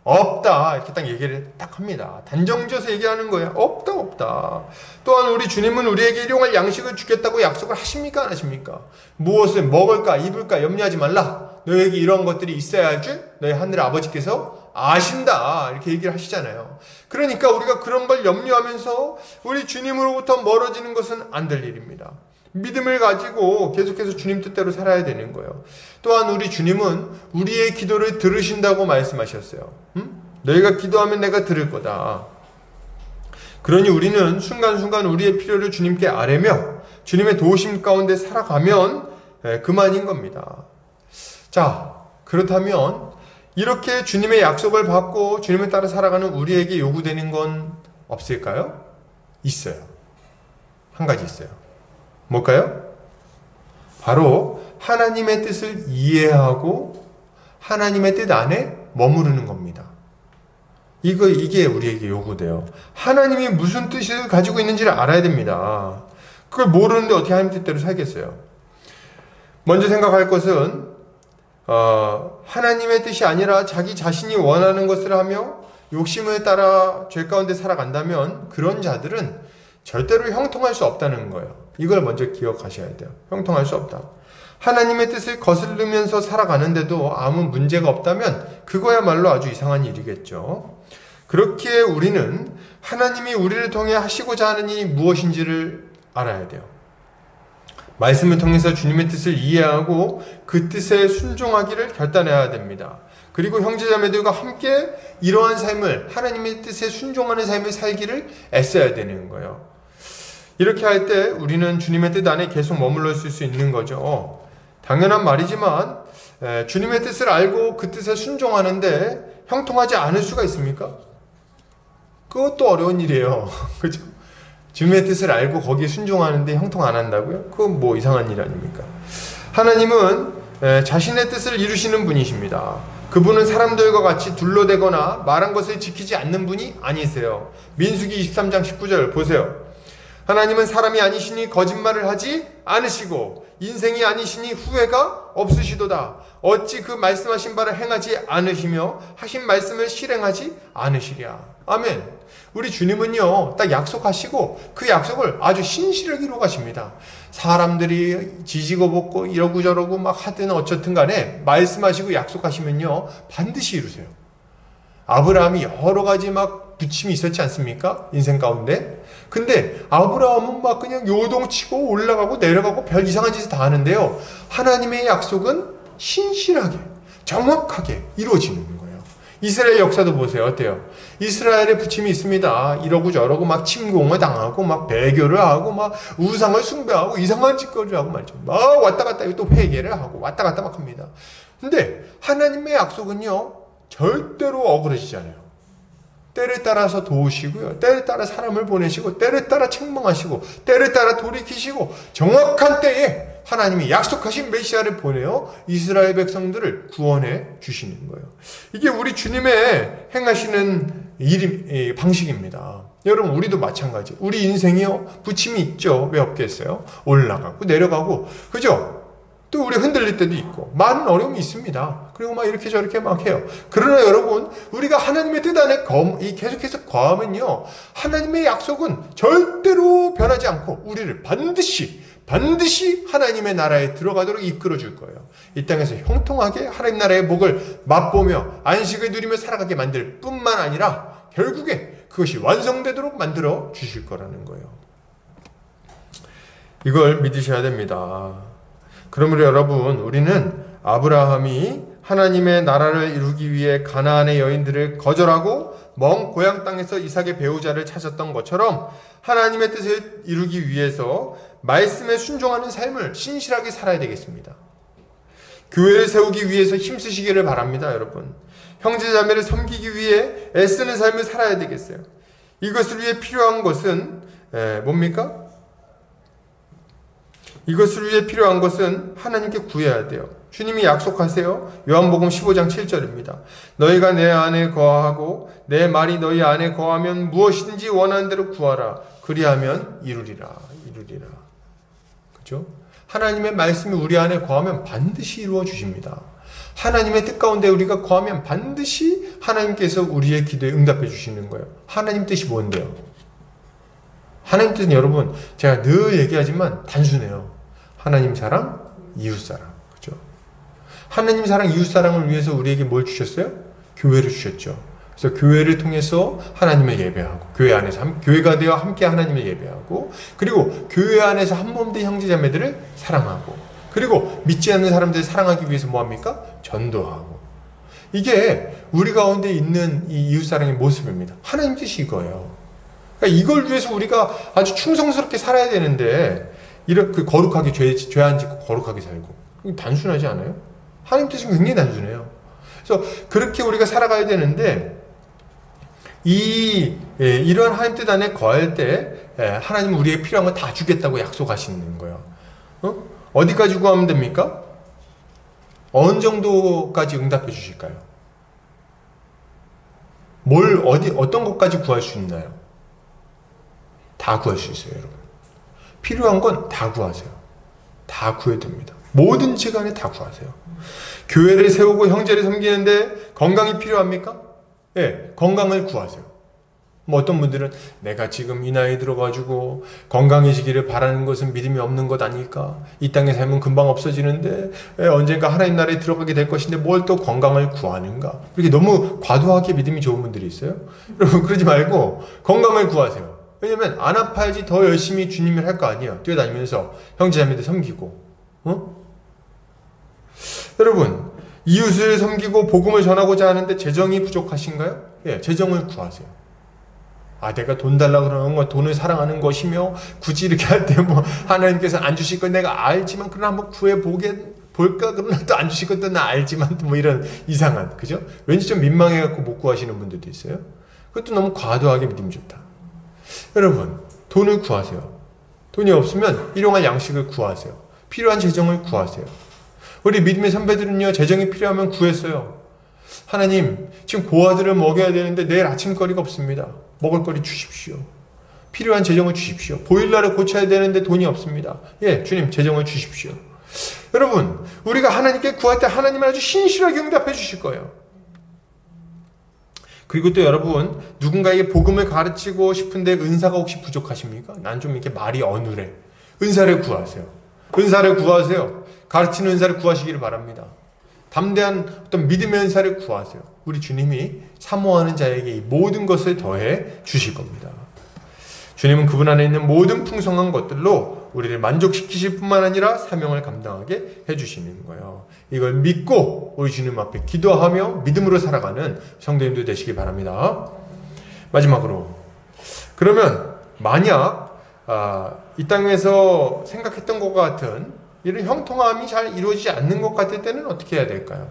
없다. 이렇게 딱 얘기를 딱 합니다. 단정지어서 얘기하는 거예요. 없다 없다. 또한 우리 주님은 우리에게 일용할 양식을 주겠다고 약속을 하십니까 안 하십니까? 무엇을 먹을까 입을까 염려하지 말라. 너에게 이런 것들이 있어야 할 줄 너희 하늘 아버지께서 아신다. 이렇게 얘기를 하시잖아요. 그러니까 우리가 그런 걸 염려하면서 우리 주님으로부터 멀어지는 것은 안 될 일입니다. 믿음을 가지고 계속해서 주님 뜻대로 살아야 되는 거예요. 또한 우리 주님은 우리의 기도를 들으신다고 말씀하셨어요. 너희가 기도하면 내가 들을 거다. 그러니 우리는 순간순간 우리의 필요를 주님께 아뢰며 주님의 도우심 가운데 살아가면 그만인 겁니다. 자, 그렇다면 이렇게 주님의 약속을 받고 주님에 따라 살아가는 우리에게 요구되는 건 없을까요? 있어요. 한 가지 있어요. 뭘까요? 바로 하나님의 뜻을 이해하고 하나님의 뜻 안에 머무르는 겁니다. 이게 우리에게 요구돼요. 하나님이 무슨 뜻을 가지고 있는지를 알아야 됩니다. 그걸 모르는데 어떻게 하나님 뜻대로 살겠어요? 먼저 생각할 것은 하나님의 뜻이 아니라 자기 자신이 원하는 것을 하며 욕심을 따라 죄 가운데 살아간다면 그런 자들은 절대로 형통할 수 없다는 거예요. 이걸 먼저 기억하셔야 돼요. 형통할 수 없다. 하나님의 뜻을 거스르면서 살아가는데도 아무 문제가 없다면 그거야말로 아주 이상한 일이겠죠. 그렇게 우리는 하나님이 우리를 통해 하시고자 하는 일이 무엇인지를 알아야 돼요. 말씀을 통해서 주님의 뜻을 이해하고 그 뜻에 순종하기를 결단해야 됩니다. 그리고 형제자매들과 함께 이러한 삶을, 하나님의 뜻에 순종하는 삶을 살기를 애써야 되는 거예요. 이렇게 할 때 우리는 주님의 뜻 안에 계속 머물러 있을 수 있는 거죠. 당연한 말이지만 주님의 뜻을 알고 그 뜻에 순종하는데 형통하지 않을 수가 있습니까? 그것도 어려운 일이에요. 그죠? 주님의 뜻을 알고 거기에 순종하는데 형통 안 한다고요? 그건 뭐 이상한 일 아닙니까? 하나님은 자신의 뜻을 이루시는 분이십니다. 그분은 사람들과 같이 둘러대거나 말한 것을 지키지 않는 분이 아니세요. 민수기 23장 19절 보세요. 하나님은 사람이 아니시니 거짓말을 하지 않으시고 인생이 아니시니 후회가 없으시도다. 어찌 그 말씀하신 바를 행하지 않으시며 하신 말씀을 실행하지 않으시랴. 아멘. 우리 주님은요, 딱 약속하시고 그 약속을 아주 신실하게 이루어 가십니다. 사람들이 지지고 볶고 이러고 저러고 막 하든 어쨌든 간에 말씀하시고 약속하시면요, 반드시 이루세요. 아브라함이 여러 가지 막 부침이 있었지 않습니까? 인생 가운데. 근데 아브라함은 막 그냥 요동치고 올라가고 내려가고 별 이상한 짓을 다 하는데요. 하나님의 약속은 신실하게, 정확하게 이루어지는 거예요. 이스라엘 역사도 보세요. 어때요? 이스라엘에 부침이 있습니다. 이러고 저러고 막 침공을 당하고 막 배교를 하고 막 우상을 숭배하고 이상한 짓거리를 하고 말이죠. 막 왔다 갔다 또 회개를 하고 왔다 갔다 막 합니다. 근데 하나님의 약속은요, 절대로 어그러지지 않아요. 때를 따라서 도우시고요. 때를 따라 사람을 보내시고 때를 따라 책망하시고 때를 따라 돌이키시고 정확한 때에 하나님이 약속하신 메시아를 보내어 이스라엘 백성들을 구원해 주시는 거예요. 이게 우리 주님의 행하시는 방식입니다. 여러분, 우리도 마찬가지. 우리 인생이요, 부침이 있죠. 왜 없겠어요? 올라가고 내려가고, 그죠? 또 우리 흔들릴 때도 있고 많은 어려움이 있습니다. 그리고 막 이렇게 저렇게 막 해요. 그러나 여러분, 우리가 하나님의 뜻 안에 계속해서 거하면요, 하나님의 약속은 절대로 변하지 않고 우리를 반드시 하나님의 나라에 들어가도록 이끌어 줄 거예요. 이 땅에서 형통하게 하나님 나라의 복을 맛보며 안식을 누리며 살아가게 만들 뿐만 아니라 결국에 그것이 완성되도록 만들어 주실 거라는 거예요. 이걸 믿으셔야 됩니다. 그러므로 여러분, 우리는 아브라함이 하나님의 나라를 이루기 위해 가나안의 여인들을 거절하고 먼 고향 땅에서 이삭의 배우자를 찾았던 것처럼 하나님의 뜻을 이루기 위해서 말씀에 순종하는 삶을 신실하게 살아야 되겠습니다. 교회를 세우기 위해서 힘쓰시기를 바랍니다, 여러분. 형제자매를 섬기기 위해 애쓰는 삶을 살아야 되겠어요. 이것을 위해 필요한 것은 뭡니까? 이것을 위해 필요한 것은 하나님께 구해야 돼요. 주님이 약속하세요. 요한복음 15장 7절입니다. 너희가 내 안에 거하고 내 말이 너희 안에 거하면 무엇이든지 원하는 대로 구하라. 그리하면 이루리라. 그죠? 하나님의 말씀이 우리 안에 거하면 반드시 이루어 주십니다. 하나님의 뜻 가운데 우리가 거하면 반드시 하나님께서 우리의 기도에 응답해 주시는 거예요. 하나님 뜻이 뭔데요? 하나님 뜻은 여러분, 제가 늘 얘기하지만 단순해요. 하나님 사랑, 이웃 사랑. 그죠? 하나님 사랑, 이웃 사랑을 위해서 우리에게 뭘 주셨어요? 교회를 주셨죠. 그래서 교회를 통해서 하나님을 예배하고, 교회 안에서 교회가 되어 함께 하나님을 예배하고, 그리고 교회 안에서 한 몸 된 형제자매들을 사랑하고, 그리고 믿지 않는 사람들을 사랑하기 위해서 뭐합니까? 전도하고. 이게 우리 가운데 있는 이 이웃 사랑의 모습입니다. 하나님 뜻이 이거예요. 그러니까 이걸 위해서 우리가 아주 충성스럽게 살아야 되는데, 이렇게 거룩하게 죄 안 짓고 거룩하게 살고, 단순하지 않아요? 하나님 뜻은 굉장히 단순해요. 그래서 그렇게 우리가 살아가야 되는데, 이런 하나님 뜻 안에 거할 때 하나님은 우리에게 필요한 거 다 주겠다고 약속하시는 거예요. 어디까지 구하면 됩니까? 어느 정도까지 응답해 주실까요? 어떤 것까지 구할 수 있나요? 다 구할 수 있어요, 여러분. 필요한 건 다 구하세요. 다 구해야 됩니다. 뭐든지 간에 다 구하세요. 교회를 세우고 형제를 섬기는데 건강이 필요합니까? 네, 건강을 구하세요. 뭐 어떤 분들은 내가 지금 이 나이에 들어가지고 건강해지기를 바라는 것은 믿음이 없는 것 아닐까? 이 땅에 살면 금방 없어지는데 언젠가 하나님 나라에 들어가게 될 것인데 뭘 또 건강을 구하는가? 이렇게 너무 과도하게 믿음이 좋은 분들이 있어요. 여러분, 그러지 말고 건강을 구하세요. 왜냐면 안 아파야지 더 열심히 주님을 할 거 아니에요. 뛰어다니면서 형제자매들 섬기고. 여러분, 이웃을 섬기고 복음을 전하고자 하는데 재정이 부족하신가요? 예, 재정을 구하세요. 내가 돈 달라고 그러는 건 돈을 사랑하는 것이며, 굳이 이렇게 할 때 뭐 하나님께서 안 주실 건 내가 알지만 그러나 한번 볼까? 그러나 또 안 주실 것도 나 알지만, 또 뭐 이런 이상한, 그죠? 왠지 좀 민망해갖고 못 구하시는 분들도 있어요. 그것도 너무 과도하게 믿음이 좋다. 여러분, 돈을 구하세요. 돈이 없으면 일용할 양식을 구하세요. 필요한 재정을 구하세요. 우리 믿음의 선배들은요, 재정이 필요하면 구했어요. 하나님, 지금 고아들을 먹여야 되는데 내일 아침거리가 없습니다. 먹을거리 주십시오. 필요한 재정을 주십시오. 보일러를 고쳐야 되는데 돈이 없습니다. 예, 주님, 재정을 주십시오. 여러분, 우리가 하나님께 구할 때 하나님은 아주 신실하게 응답해 주실 거예요. 그리고 또 여러분, 누군가에게 복음을 가르치고 싶은데 은사가 혹시 부족하십니까? 난 좀 이렇게 말이 어눌해. 은사를 구하세요. 은사를 구하세요. 가르치는 은사를 구하시기를 바랍니다. 담대한 어떤 믿음의 은사를 구하세요. 우리 주님이 사모하는 자에게 이 모든 것을 더해 주실 겁니다. 주님은 그분 안에 있는 모든 풍성한 것들로 우리를 만족시키실 뿐만 아니라 사명을 감당하게 해주시는 거예요. 이걸 믿고 우리 주님 앞에 기도하며 믿음으로 살아가는 성도님들 되시기 바랍니다. 마지막으로, 그러면 만약 이 땅에서 생각했던 것과 같은 이런 형통함이 잘 이루어지지 않는 것 같을 때는 어떻게 해야 될까요?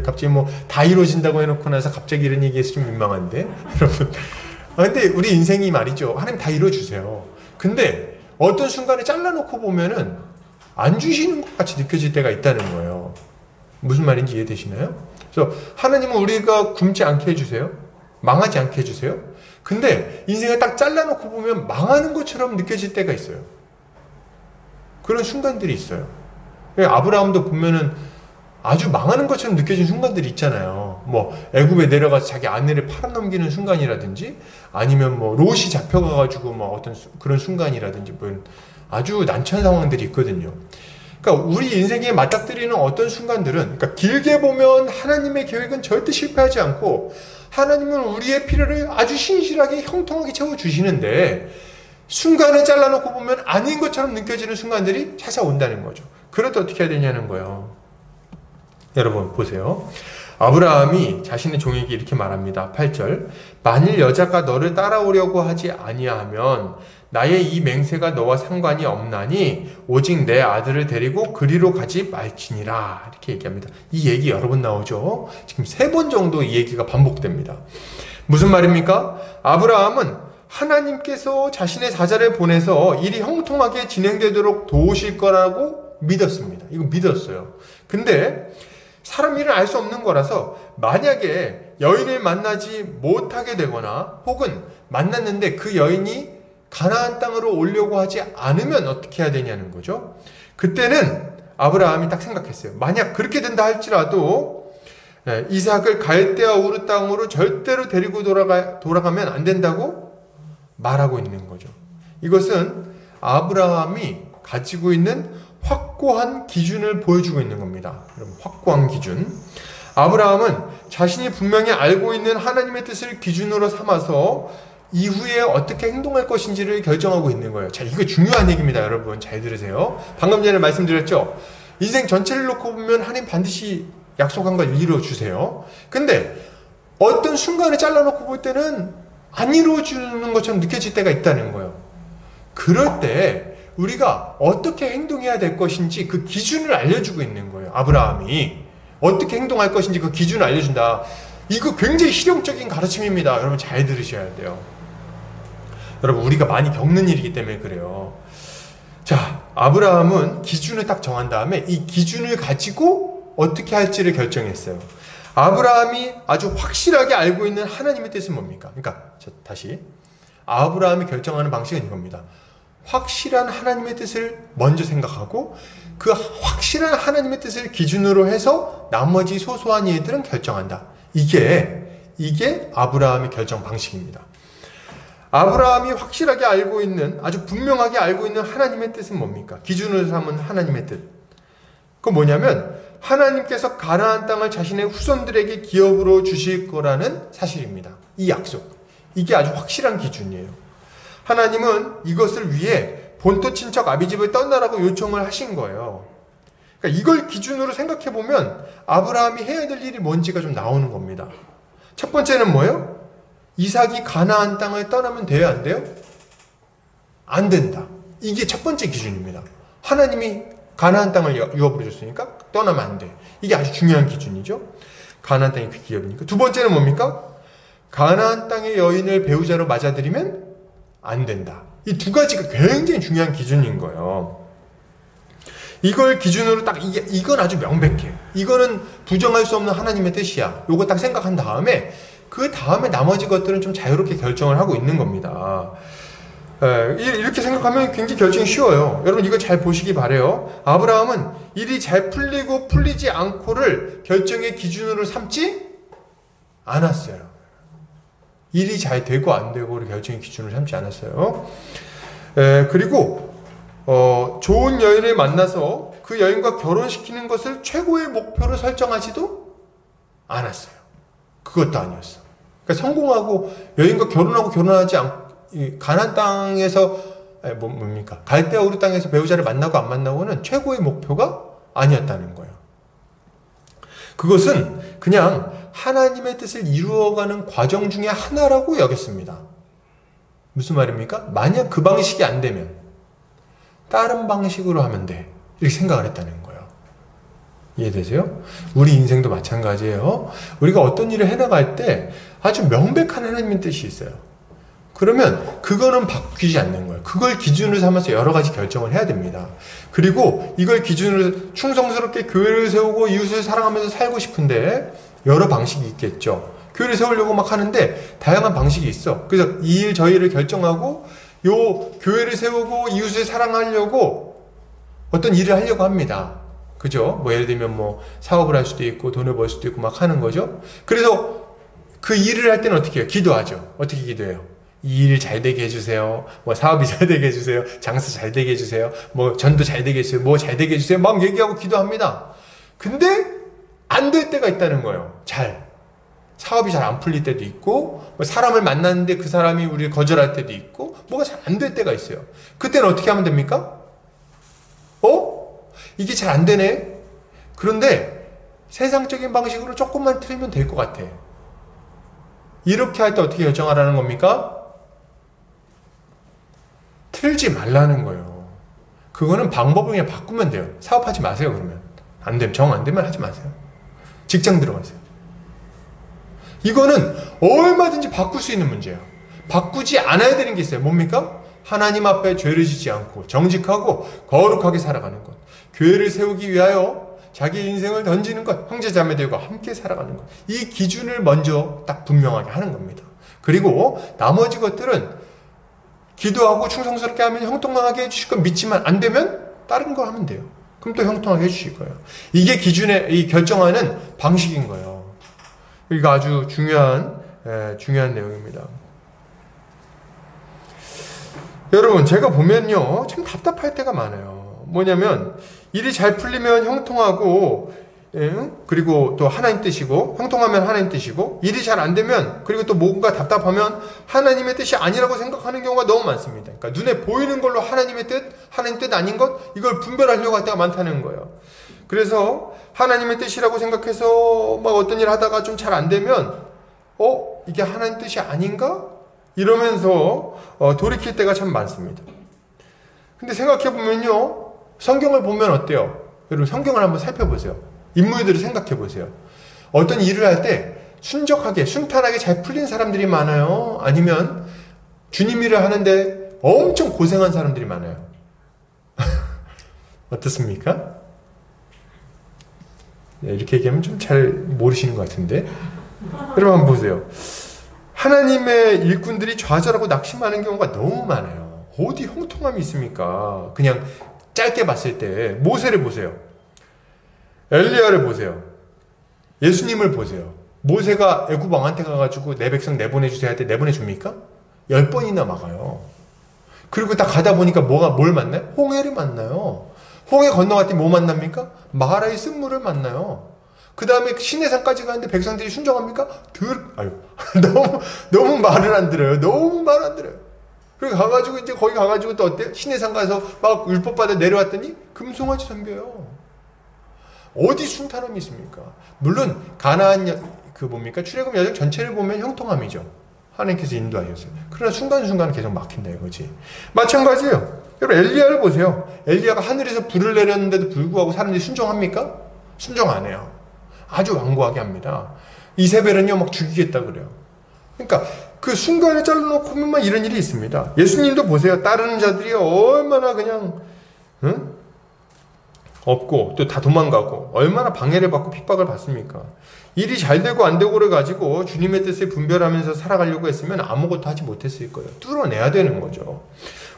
갑자기 뭐 다 이루어진다고 해놓고 나서 갑자기 이런 얘기해서 좀 민망한데, 여러분. 근데 우리 인생이 말이죠, 하나님 다 이루어주세요. 근데 어떤 순간에 잘라놓고 보면은 안 주시는 것 같이 느껴질 때가 있다는 거예요. 무슨 말인지 이해되시나요? 그래서 하나님은 우리가 굶지 않게 해주세요. 망하지 않게 해주세요. 근데 인생을 딱 잘라놓고 보면 망하는 것처럼 느껴질 때가 있어요. 그런 순간들이 있어요. 아브라함도 보면은 아주 망하는 것처럼 느껴진 순간들이 있잖아요. 뭐 애굽에 내려가서 자기 아내를 팔아넘기는 순간이라든지, 아니면 뭐 롯이 잡혀가가지고 뭐 어떤 그런 순간이라든지, 뭐 아주 난처한 상황들이 있거든요. 그러니까 우리 인생에 맞닥뜨리는 어떤 순간들은, 그러니까 길게 보면 하나님의 계획은 절대 실패하지 않고 하나님은 우리의 필요를 아주 신실하게 형통하게 채워주시는데, 순간에 잘라놓고 보면 아닌 것처럼 느껴지는 순간들이 찾아온다는 거죠. 그럴 때 어떻게 해야 되냐는 거예요. 여러분 보세요. 아브라함이 자신의 종에게 이렇게 말합니다. 8절. 만일 여자가 너를 따라오려고 하지 아니하면 나의 이 맹세가 너와 상관이 없나니 오직 내 아들을 데리고 그리로 가지 말지니라. 이렇게 얘기합니다. 이 얘기 여러 번 나오죠. 지금 3번 정도 이 얘기가 반복됩니다. 무슨 말입니까? 아브라함은 하나님께서 자신의 사자를 보내서 일이 형통하게 진행되도록 도우실 거라고 믿었습니다. 이거 믿었어요. 근데 사람 일은 알 수 없는 거라서, 만약에 여인을 만나지 못하게 되거나 혹은 만났는데 그 여인이 가나안 땅으로 오려고 하지 않으면 어떻게 해야 되냐는 거죠. 그때는 아브라함이 딱 생각했어요. 만약 그렇게 된다 할지라도 이삭을 갈대아 우르 땅으로 절대로 데리고 돌아가면 안 된다고 말하고 있는 거죠. 이것은 아브라함이 가지고 있는 확고한 기준을 보여주고 있는 겁니다. 여러분, 확고한 기준. 아브라함은 자신이 분명히 알고 있는 하나님의 뜻을 기준으로 삼아서 이후에 어떻게 행동할 것인지를 결정하고 있는 거예요. 자, 이거 중요한 얘기입니다. 여러분 잘 들으세요. 방금 전에 말씀드렸죠. 인생 전체를 놓고 보면 하나님 반드시 약속한 걸 이루어주세요. 근데 어떤 순간을 잘라놓고 볼 때는 안 이루어주는 것처럼 느껴질 때가 있다는 거예요. 그럴 때 우리가 어떻게 행동해야 될 것인지 그 기준을 알려주고 있는 거예요. 아브라함이 어떻게 행동할 것인지 그 기준을 알려준다. 이거 굉장히 실용적인 가르침입니다. 여러분 잘 들으셔야 돼요. 여러분 우리가 많이 겪는 일이기 때문에 그래요. 자, 아브라함은 기준을 딱 정한 다음에 이 기준을 가지고 어떻게 할지를 결정했어요. 아브라함이 아주 확실하게 알고 있는 하나님의 뜻은 뭡니까? 그러니까 다시 아브라함이 결정하는 방식은 이겁니다. 확실한 하나님의 뜻을 먼저 생각하고 그 확실한 하나님의 뜻을 기준으로 해서 나머지 소소한 일들은 결정한다. 이게 아브라함의 결정 방식입니다. 아브라함이 확실하게 알고 있는, 아주 분명하게 알고 있는 하나님의 뜻은 뭡니까? 기준으로 삼은 하나님의 뜻. 그건 뭐냐면 하나님께서 가나안 땅을 자신의 후손들에게 기업으로 주실 거라는 사실입니다. 이 약속. 이게 아주 확실한 기준이에요. 하나님은 이것을 위해 본토 친척 아비집을 떠나라고 요청을 하신 거예요. 그러니까 이걸 기준으로 생각해 보면 아브라함이 해야 될 일이 뭔지가 좀 나오는 겁니다. 첫 번째는 뭐예요? 이삭이 가나안 땅을 떠나면 돼요, 안 돼요? 안 된다. 이게 첫 번째 기준입니다. 하나님이 가나안 땅을 유업으로 줬으니까 떠나면 안 돼. 이게 아주 중요한 기준이죠. 가나안 땅이 그 기업이니까. 두 번째는 뭡니까? 가나안 땅의 여인을 배우자로 맞아들이면 안 된다. 이 두 가지가 굉장히 중요한 기준인 거예요. 이걸 기준으로 딱 이건 아주 명백해. 이거는 부정할 수 없는 하나님의 뜻이야. 요거 딱 생각한 다음에 그 다음에 나머지 것들은 좀 자유롭게 결정을 하고 있는 겁니다. 이렇게 생각하면 굉장히 결정이 쉬워요. 여러분 이거 잘 보시기 바래요. 아브라함은 일이 잘 풀리고 풀리지 않고를 결정의 기준으로 삼지 않았어요. 일이 잘 되고 안 되고를 결정의 기준으로 삼지 않았어요. 그리고 좋은 여인을 만나서 그 여인과 결혼시키는 것을 최고의 목표로 설정하지도 않았어요. 그것도 아니었어. 그러니까 성공하고 여인과 결혼하지 않고 가나안 땅에서 뭡니까? 갈대아 우르 땅에서 배우자를 만나고 안 만나고는 최고의 목표가 아니었다는 거예요. 그것은 그냥 하나님의 뜻을 이루어가는 과정 중에 하나라고 여겼습니다. 무슨 말입니까? 만약 그 방식이 안 되면 다른 방식으로 하면 돼. 이렇게 생각을 했다는 거예요. 이해되세요? 우리 인생도 마찬가지예요. 우리가 어떤 일을 해나갈 때 아주 명백한 하나님의 뜻이 있어요. 그러면 그거는 바뀌지 않는 거예요. 그걸 기준으로 삼아서 여러 가지 결정을 해야 됩니다. 그리고 이걸 기준으로 충성스럽게 교회를 세우고 이웃을 사랑하면서 살고 싶은데 여러 방식이 있겠죠. 교회를 세우려고 막 하는데 다양한 방식이 있어. 그래서 이 일 저 일을 결정하고 요 교회를 세우고 이웃을 사랑하려고 어떤 일을 하려고 합니다. 그죠? 뭐 예를 들면 뭐 사업을 할 수도 있고 돈을 벌 수도 있고 막 하는 거죠. 그래서 그 일을 할 때는 어떻게 해요? 기도하죠. 어떻게 기도해요? 이 일 잘 되게 해주세요. 뭐 사업이 잘 되게 해주세요. 장사 잘 되게 해주세요. 뭐 전도 잘 되게 해주세요. 뭐 잘 되게 해주세요. 막 얘기하고 기도합니다. 근데 안 될 때가 있다는 거예요. 사업이 잘 안 풀릴 때도 있고, 뭐 사람을 만났는데 그 사람이 우리를 거절할 때도 있고, 뭐가 잘 안 될 때가 있어요. 그때는 어떻게 하면 됩니까? 이게 잘 안 되네? 그런데 세상적인 방식으로 조금만 틀면 될 것 같아. 이렇게 할 때 어떻게 결정하라는 겁니까? 틀지 말라는 거예요. 그거는 방법을 그냥 바꾸면 돼요. 사업하지 마세요, 그러면. 정 안 되면 하지 마세요. 직장 들어가세요. 이거는 얼마든지 바꿀 수 있는 문제예요. 바꾸지 않아야 되는 게 있어요. 뭡니까? 하나님 앞에 죄를 짓지 않고 정직하고 거룩하게 살아가는 것. 교회를 세우기 위하여 자기 인생을 던지는 것. 형제자매들과 함께 살아가는 것. 이 기준을 먼저 딱 분명하게 하는 겁니다. 그리고 나머지 것들은 기도하고 충성스럽게 하면 형통하게 해주실 건 믿지만 안 되면 다른 거 하면 돼요. 그럼 또 형통하게 해주실 거예요. 이게 이 결정하는 방식인 거예요. 이거 아주 중요한 내용입니다. 여러분, 제가 보면요, 참 답답할 때가 많아요. 뭐냐면 일이 잘 풀리면 형통하고, 그리고 또 하나님 뜻이고, 형통하면 하나님 뜻이고, 일이 잘 안 되면, 그리고 또 뭔가 답답하면 하나님의 뜻이 아니라고 생각하는 경우가 너무 많습니다. 그러니까 눈에 보이는 걸로 하나님의 뜻, 하나님 뜻 아닌 것, 이걸 분별하려고 할 때가 많다는 거예요. 그래서 하나님의 뜻이라고 생각해서 막 어떤 일 하다가 좀 잘 안 되면 이게 하나님 뜻이 아닌가? 이러면서 돌이킬 때가 참 많습니다. 근데 생각해보면요, 성경을 보면 어때요? 여러분, 성경을 한번 살펴보세요. 인물들을 생각해보세요. 어떤 일을 할 때 순적하게 순탄하게 잘 풀린 사람들이 많아요? 아니면 주님 일을 하는데 엄청 고생한 사람들이 많아요? 어떻습니까? 이렇게 얘기하면 좀 잘 모르시는 것 같은데, 여러분 한번 보세요. 하나님의 일꾼들이 좌절하고 낙심하는 경우가 너무 많아요. 어디 형통함이 있습니까? 그냥 짧게 봤을 때 모세를 보세요. 엘리야를 보세요. 예수님을 보세요. 모세가 애굽 왕한테 가가지고 내 백성 내보내주세요 할 때 내보내줍니까? 10번이나 막아요. 그리고 딱 가다 보니까 뭘 만나요? 홍해를 만나요. 홍해 건너갔더니 뭐 만납니까? 마라의 쓴물을 만나요. 그 다음에 시내산까지 가는데 백성들이 순종합니까? 너무 말을 안 들어요. 너무 말 안 들어요. 그리고 가가지고 이제 거기 가가지고 또 어때요? 시내산 가서 막 율법받아 내려왔더니 금송아지 섬겨요. 어디 순탄함이 있습니까? 물론 가나안 출애굽 여정 전체를 보면 형통함이죠. 하나님께서 인도하셨어요. 그러나 순간순간 계속 막힌다 이거지. 마찬가지예요. 여러분 엘리야를 보세요. 엘리야가 하늘에서 불을 내렸는데도 불구하고 사람들이 순종합니까? 순종 안 해요. 아주 완고하게 합니다. 이세벨은요 막 죽이겠다 그래요. 그러니까 그 순간에 잘라놓고 보면 이런 일이 있습니다. 예수님도 보세요. 따르는 자들이 얼마나 그냥 없고 또 다 도망가고 얼마나 방해를 받고 핍박을 받습니까? 일이 잘 되고 안 되고 그래 가지고 주님의 뜻을 분별하면서 살아가려고 했으면 아무것도 하지 못했을 거예요. 뚫어내야 되는 거죠.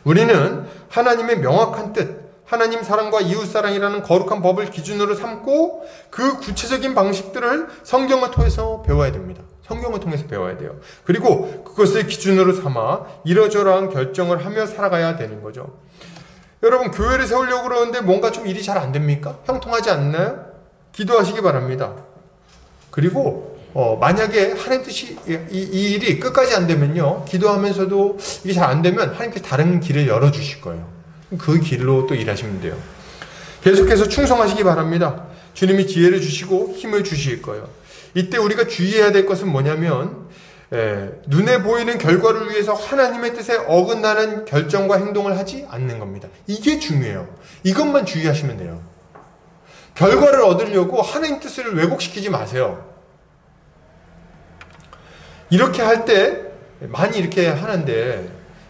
우리는 하나님의 명확한 뜻, 하나님 사랑과 이웃 사랑이라는 거룩한 법을 기준으로 삼고 그 구체적인 방식들을 성경을 통해서 배워야 됩니다. 성경을 통해서 배워야 돼요. 그리고 그것을 기준으로 삼아 이러저러한 결정을 하며 살아가야 되는 거죠. 여러분 교회를 세우려고 그러는데 뭔가 좀 일이 잘 안 됩니까? 형통하지 않나요? 기도하시기 바랍니다. 그리고 만약에 하나님 뜻이 이 일이 끝까지 안 되면요, 기도하면서도 이게 잘 안 되면 하나님께서 다른 길을 열어주실 거예요. 그 길로 또 일하시면 돼요. 계속해서 충성하시기 바랍니다. 주님이 기회를 주시고 힘을 주실 거예요. 이때 우리가 주의해야 될 것은 뭐냐면 눈에 보이는 결과를 위해서 하나님의 뜻에 어긋나는 결정과 행동을 하지 않는 겁니다. 이게 중요해요. 이것만 주의하시면 돼요. 결과를 얻으려고 하나님 뜻을 왜곡시키지 마세요. 이렇게 할 때 많이 이렇게 하는데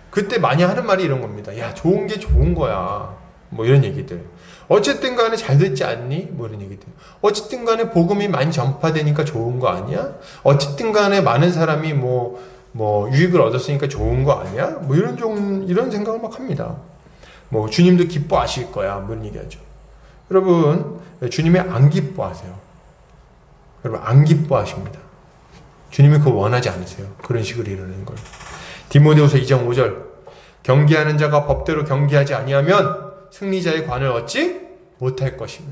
그때 많이 하는 말이 이런 겁니다. 야, 좋은 게 좋은 거야. 뭐 이런 얘기들. 어쨌든 간에 잘 됐지 않니? 뭐 이런 얘기들. 어쨌든 간에 복음이 많이 전파되니까 좋은 거 아니야? 어쨌든 간에 많은 사람이 뭐 유익을 얻었으니까 좋은 거 아니야? 뭐 이런 생각을 막 합니다. 뭐 주님도 기뻐하실 거야. 뭐 이런 얘기하죠. 여러분, 주님이 안 기뻐하세요. 여러분, 안 기뻐하십니다. 주님이 그거 원하지 않으세요. 그런 식으로 이러는 걸. 디모데후서 2장 5절. 경계하는 자가 법대로 경계하지 아니하면 승리자의 관을 얻지 못할 것이며,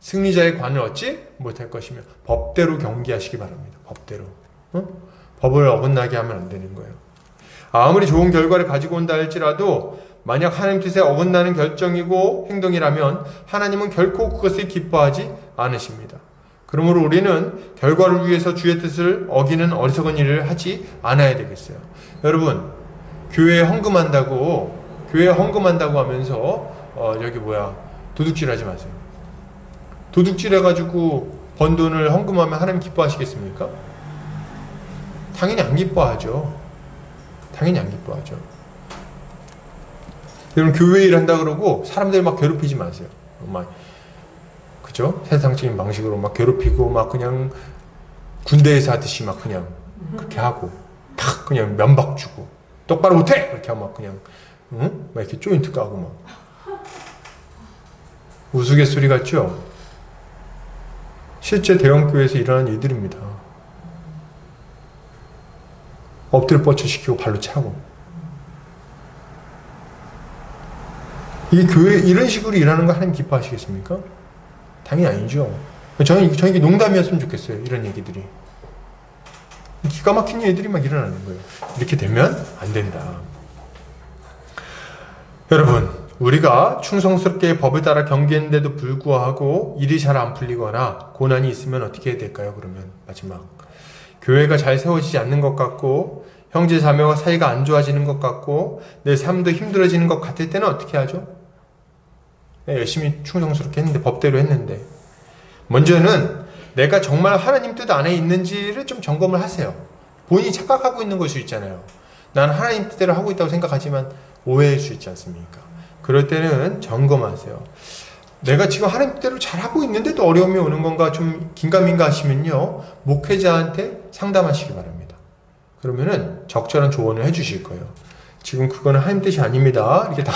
승리자의 관을 얻지 못할 것이며, 법대로 경계하시기 바랍니다. 법대로. 법을 어긋나게 하면 안 되는 거예요. 아무리 좋은 결과를 가지고 온다 할지라도 만약 하나님 뜻에 어긋나는 결정이고 행동이라면 하나님은 결코 그것을 기뻐하지 않으십니다. 그러므로 우리는 결과를 위해서 주의 뜻을 어기는 어리석은 일을 하지 않아야 되겠어요. 여러분, 교회에 헌금한다고 하면서 도둑질 하지 마세요. 도둑질 해가지고 번 돈을 헌금하면 하나님 기뻐하시겠습니까? 당연히 안 기뻐하죠. 당연히 안 기뻐하죠. 여러분, 교회 일 한다 그러고 사람들 막 괴롭히지 마세요. 그죠? 세상적인 방식으로 막 괴롭히고 막 그냥 군대에서 하듯이 막 그냥 그렇게 하고 탁 그냥 면박 주고 똑바로 못해! 이렇게 하면 막 그냥 막 이렇게 조인트 까고 막 우스갯소리 같죠? 실제 대형교회에서 일어나는 일들입니다. 엎드려 뻗쳐 시키고 발로 차고. 이 교회 이런 식으로 일하는 거 하나님 기뻐하시겠습니까? 당연히 아니죠. 저는 이게 농담이었으면 좋겠어요. 이런 얘기들이. 기가 막힌 일들이 막 일어나는 거예요. 이렇게 되면 안 된다. 여러분, 우리가 충성스럽게 법을 따라 경계했는데도 불구하고 일이 잘 안 풀리거나 고난이 있으면 어떻게 해야 될까요? 그러면 마지막. 교회가 잘 세워지지 않는 것 같고 형제 자매와 사이가 안 좋아지는 것 같고 내 삶도 힘들어지는 것 같을 때는 어떻게 하죠? 열심히 충성스럽게 했는데, 법대로 했는데, 먼저는 내가 정말 하나님 뜻 안에 있는지를 좀 점검을 하세요. 본인이 착각하고 있는 걸 수 있잖아요. 난 하나님 뜻대로 하고 있다고 생각하지만 오해할 수 있지 않습니까? 그럴 때는 점검하세요. 내가 지금 하나님 뜻대로 잘하고 있는데도 어려움이 오는 건가 좀 긴가민가 하시면요, 목회자한테 상담하시기 바랍니다. 그러면은 적절한 조언을 해주실 거예요. 지금 그거는 하나님 뜻이 아닙니다. 이렇게 다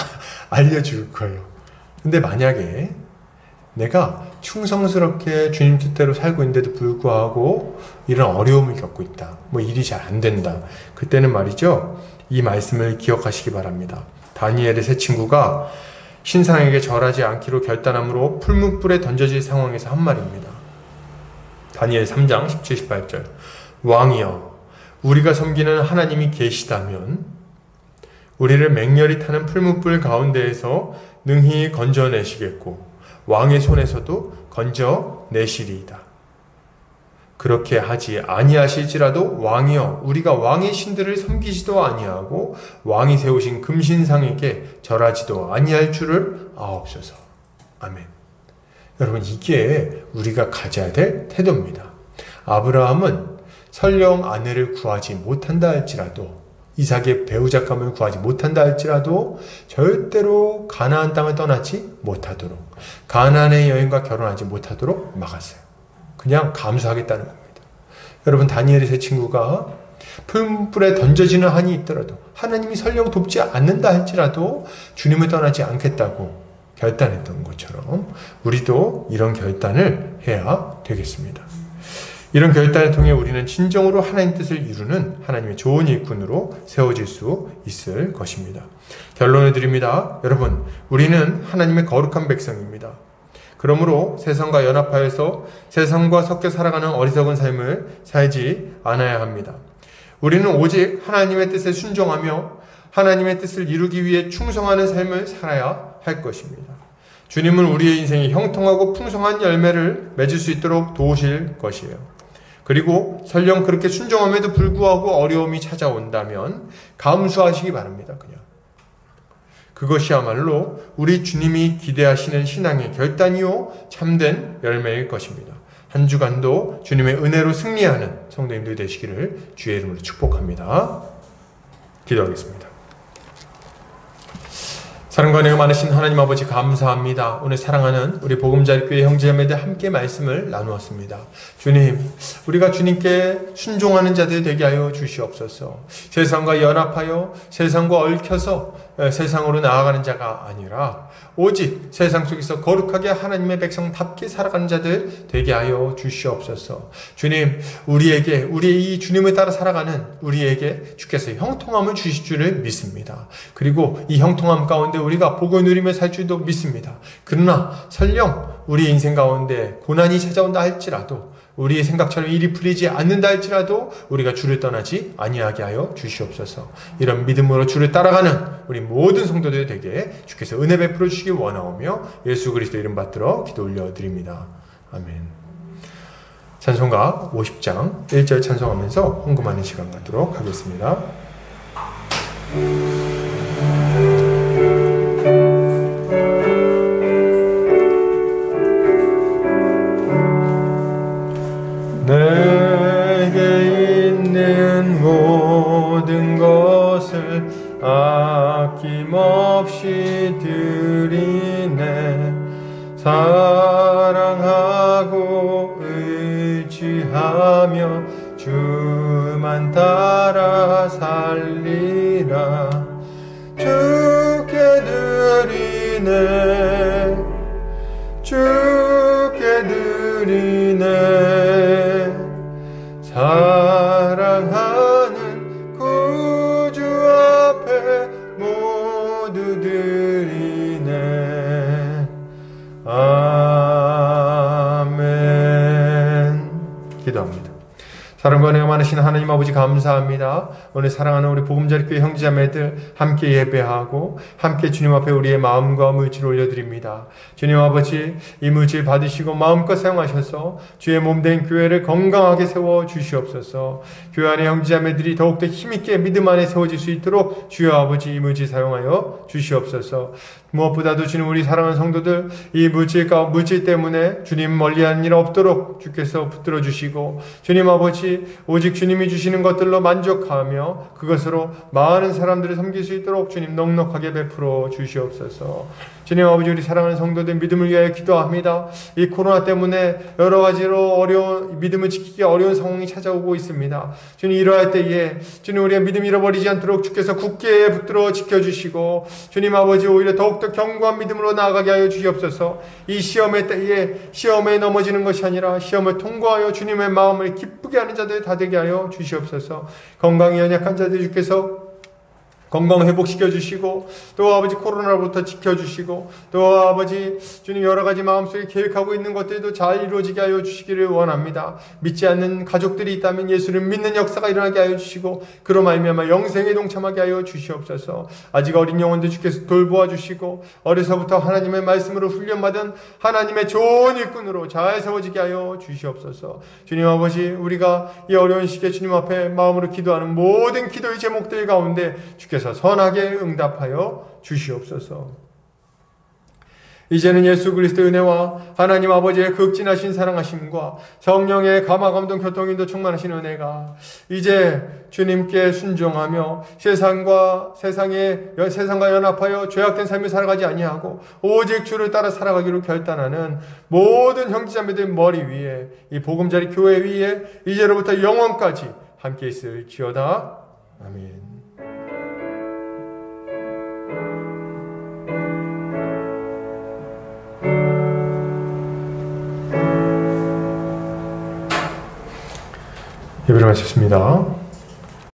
알려줄 거예요. 근데 만약에 내가 충성스럽게 주님 뜻대로 살고 있는데도 불구하고 이런 어려움을 겪고 있다. 뭐 일이 잘 안 된다. 그때는 말이죠, 이 말씀을 기억하시기 바랍니다. 다니엘의 세 친구가 신상에게 절하지 않기로 결단함으로 풀무불에 던져질 상황에서 한 말입니다. 다니엘 3장 17, 18절. 왕이여, 우리가 섬기는 하나님이 계시다면 우리를 맹렬히 타는 풀무불 가운데에서 능히 건져내시겠고 왕의 손에서도 건져내시리이다. 그렇게 하지 아니하실지라도 왕이여, 우리가 왕의 신들을 섬기지도 아니하고 왕이 세우신 금신상에게 절하지도 아니할 줄을 아옵소서. 아멘. 여러분, 이게 우리가 가져야 될 태도입니다. 아브라함은 설령 아내를 구하지 못한다 할지라도, 이삭의 배우자감을 구하지 못한다 할지라도 절대로 가나안 땅을 떠나지 못하도록, 가나안의 여인과 결혼하지 못하도록 막았어요. 그냥 감수하겠다는 겁니다. 여러분, 다니엘의 세 친구가 풀무불에 던져지는 한이 있더라도, 하나님이 설령 돕지 않는다 할지라도 주님을 떠나지 않겠다고 결단했던 것처럼 우리도 이런 결단을 해야 되겠습니다. 이런 결단을 통해 우리는 진정으로 하나님 뜻을 이루는 하나님의 좋은 일꾼으로 세워질 수 있을 것입니다. 결론을 드립니다. 여러분, 우리는 하나님의 거룩한 백성입니다. 그러므로 세상과 연합하여서 세상과 섞여 살아가는 어리석은 삶을 살지 않아야 합니다. 우리는 오직 하나님의 뜻에 순종하며 하나님의 뜻을 이루기 위해 충성하는 삶을 살아야 할 것입니다. 주님은 우리의 인생이 형통하고 풍성한 열매를 맺을 수 있도록 도우실 것이에요. 그리고 설령 그렇게 순종함에도 불구하고 어려움이 찾아온다면 감수하시기 바랍니다. 그냥 그것이야말로 우리 주님이 기대하시는 신앙의 결단이요 참된 열매일 것입니다. 한 주간도 주님의 은혜로 승리하는 성도님들 되시기를 주의 이름으로 축복합니다. 기도하겠습니다. 사랑과 은혜가 많으신 하나님 아버지 감사합니다. 오늘 사랑하는 우리 보금자리교회 형제자매들 함께 말씀을 나누었습니다. 주님, 우리가 주님께 순종하는 자들 되게 하여 주시옵소서. 세상과 연합하여 세상과 얽혀서 세상으로 나아가는 자가 아니라 오직 세상 속에서 거룩하게 하나님의 백성답게 살아가는 자들 되게 하여 주시옵소서. 주님, 우리의 이 주님을 따라 살아가는 우리에게 주께서 형통함을 주실 줄을 믿습니다. 그리고 이 형통함 가운데 우리가 복을 누리며 살 줄도 믿습니다. 그러나 설령 우리 인생 가운데 고난이 찾아온다 할지라도, 우리의 생각처럼 일이 풀리지 않는다 할지라도 우리가 주를 떠나지 아니하게 하여 주시옵소서. 이런 믿음으로 주를 따라가는 우리 모든 성도들 되게 주께서 은혜 베풀어 주시기 원하오며 예수 그리스도 이름 받들어 기도 올려드립니다. 아멘. 찬송가 50장 1절 찬송하면서 헌금하는 시간 갖도록 하겠습니다. 내게 있는 모든 것을 아낌없이 드리네. 사랑하고 의지하며 주만 따라 살리라. 주께 드리네, 주께 드리네. 사랑하는 구주 앞에 모두 드리네. 아멘. 기도합니다. 사랑과 은혜가 많으신 하나님 아버지 감사합니다. 오늘 사랑하는 우리 보금자리교회 형제자매들 함께 예배하고 함께 주님 앞에 우리의 마음과 물질을 올려드립니다. 주님 아버지, 이 물질 받으시고 마음껏 사용하셔서 주의 몸된 교회를 건강하게 세워 주시옵소서. 교회 안의 형제자매들이 더욱더 힘있게 믿음 안에 세워질 수 있도록 주여 아버지 이 물질 사용하여 주시옵소서. 무엇보다도 주님, 우리 사랑하는 성도들 이 물질 때문에 주님 멀리하는 일 없도록 주께서 붙들어 주시고, 주님 아버지 오직 주님이 주시는 것들로 만족하며 그것으로 많은 사람들을 섬길 수 있도록 주님 넉넉하게 베풀어 주시옵소서. 주님 아버지, 우리 사랑하는 성도들 믿음을 위하여 기도합니다. 이 코로나 때문에 여러 가지로 믿음을 지키기 어려운 상황이 찾아오고 있습니다. 주님, 이러할 때에 주님 우리의 믿음 잃어버리지 않도록 주께서 굳게 붙들어 지켜주시고, 주님 아버지 오히려 더욱더 견고한 믿음으로 나아가게 하여 주시옵소서. 이 시험의 때에 시험에 넘어지는 것이 아니라 시험을 통과하여 주님의 마음을 기쁘게 하는 자들 다 되게 하여 주시옵소서. 건강이 연약한 자들 주께서 건강 회복시켜 주시고, 또 아버지 코로나로부터 지켜주시고, 또 아버지 주님 여러 가지 마음속에 계획하고 있는 것들도 잘 이루어지게 하여 주시기를 원합니다. 믿지 않는 가족들이 있다면 예수를 믿는 역사가 일어나게 하여 주시고, 그로 말미암아 영생에 동참하게 하여 주시옵소서. 아직 어린 영혼들 주께서 돌보아 주시고, 어려서부터 하나님의 말씀으로 훈련받은 하나님의 좋은 일꾼으로 잘 세워지게 하여 주시옵소서. 주님 아버지, 우리가 이 어려운 시기에 주님 앞에 마음으로 기도하는 모든 기도의 제목들 가운데 주께서 선하게 응답하여 주시옵소서. 이제는 예수 그리스도의 은혜와 하나님 아버지의 극진하신 사랑하심과 성령의 감화 감동 교통인도 충만하신 은혜가 이제 주님께 순종하며 세상과 연합하여 죄악된 삶을 살아가지 아니하고 오직 주를 따라 살아가기로 결단하는 모든 형제자매들 머리 위에, 이 보금자리 교회 위에 이제로부터 영원까지 함께 있을지어다. 아멘. 예배를 마쳤습니다.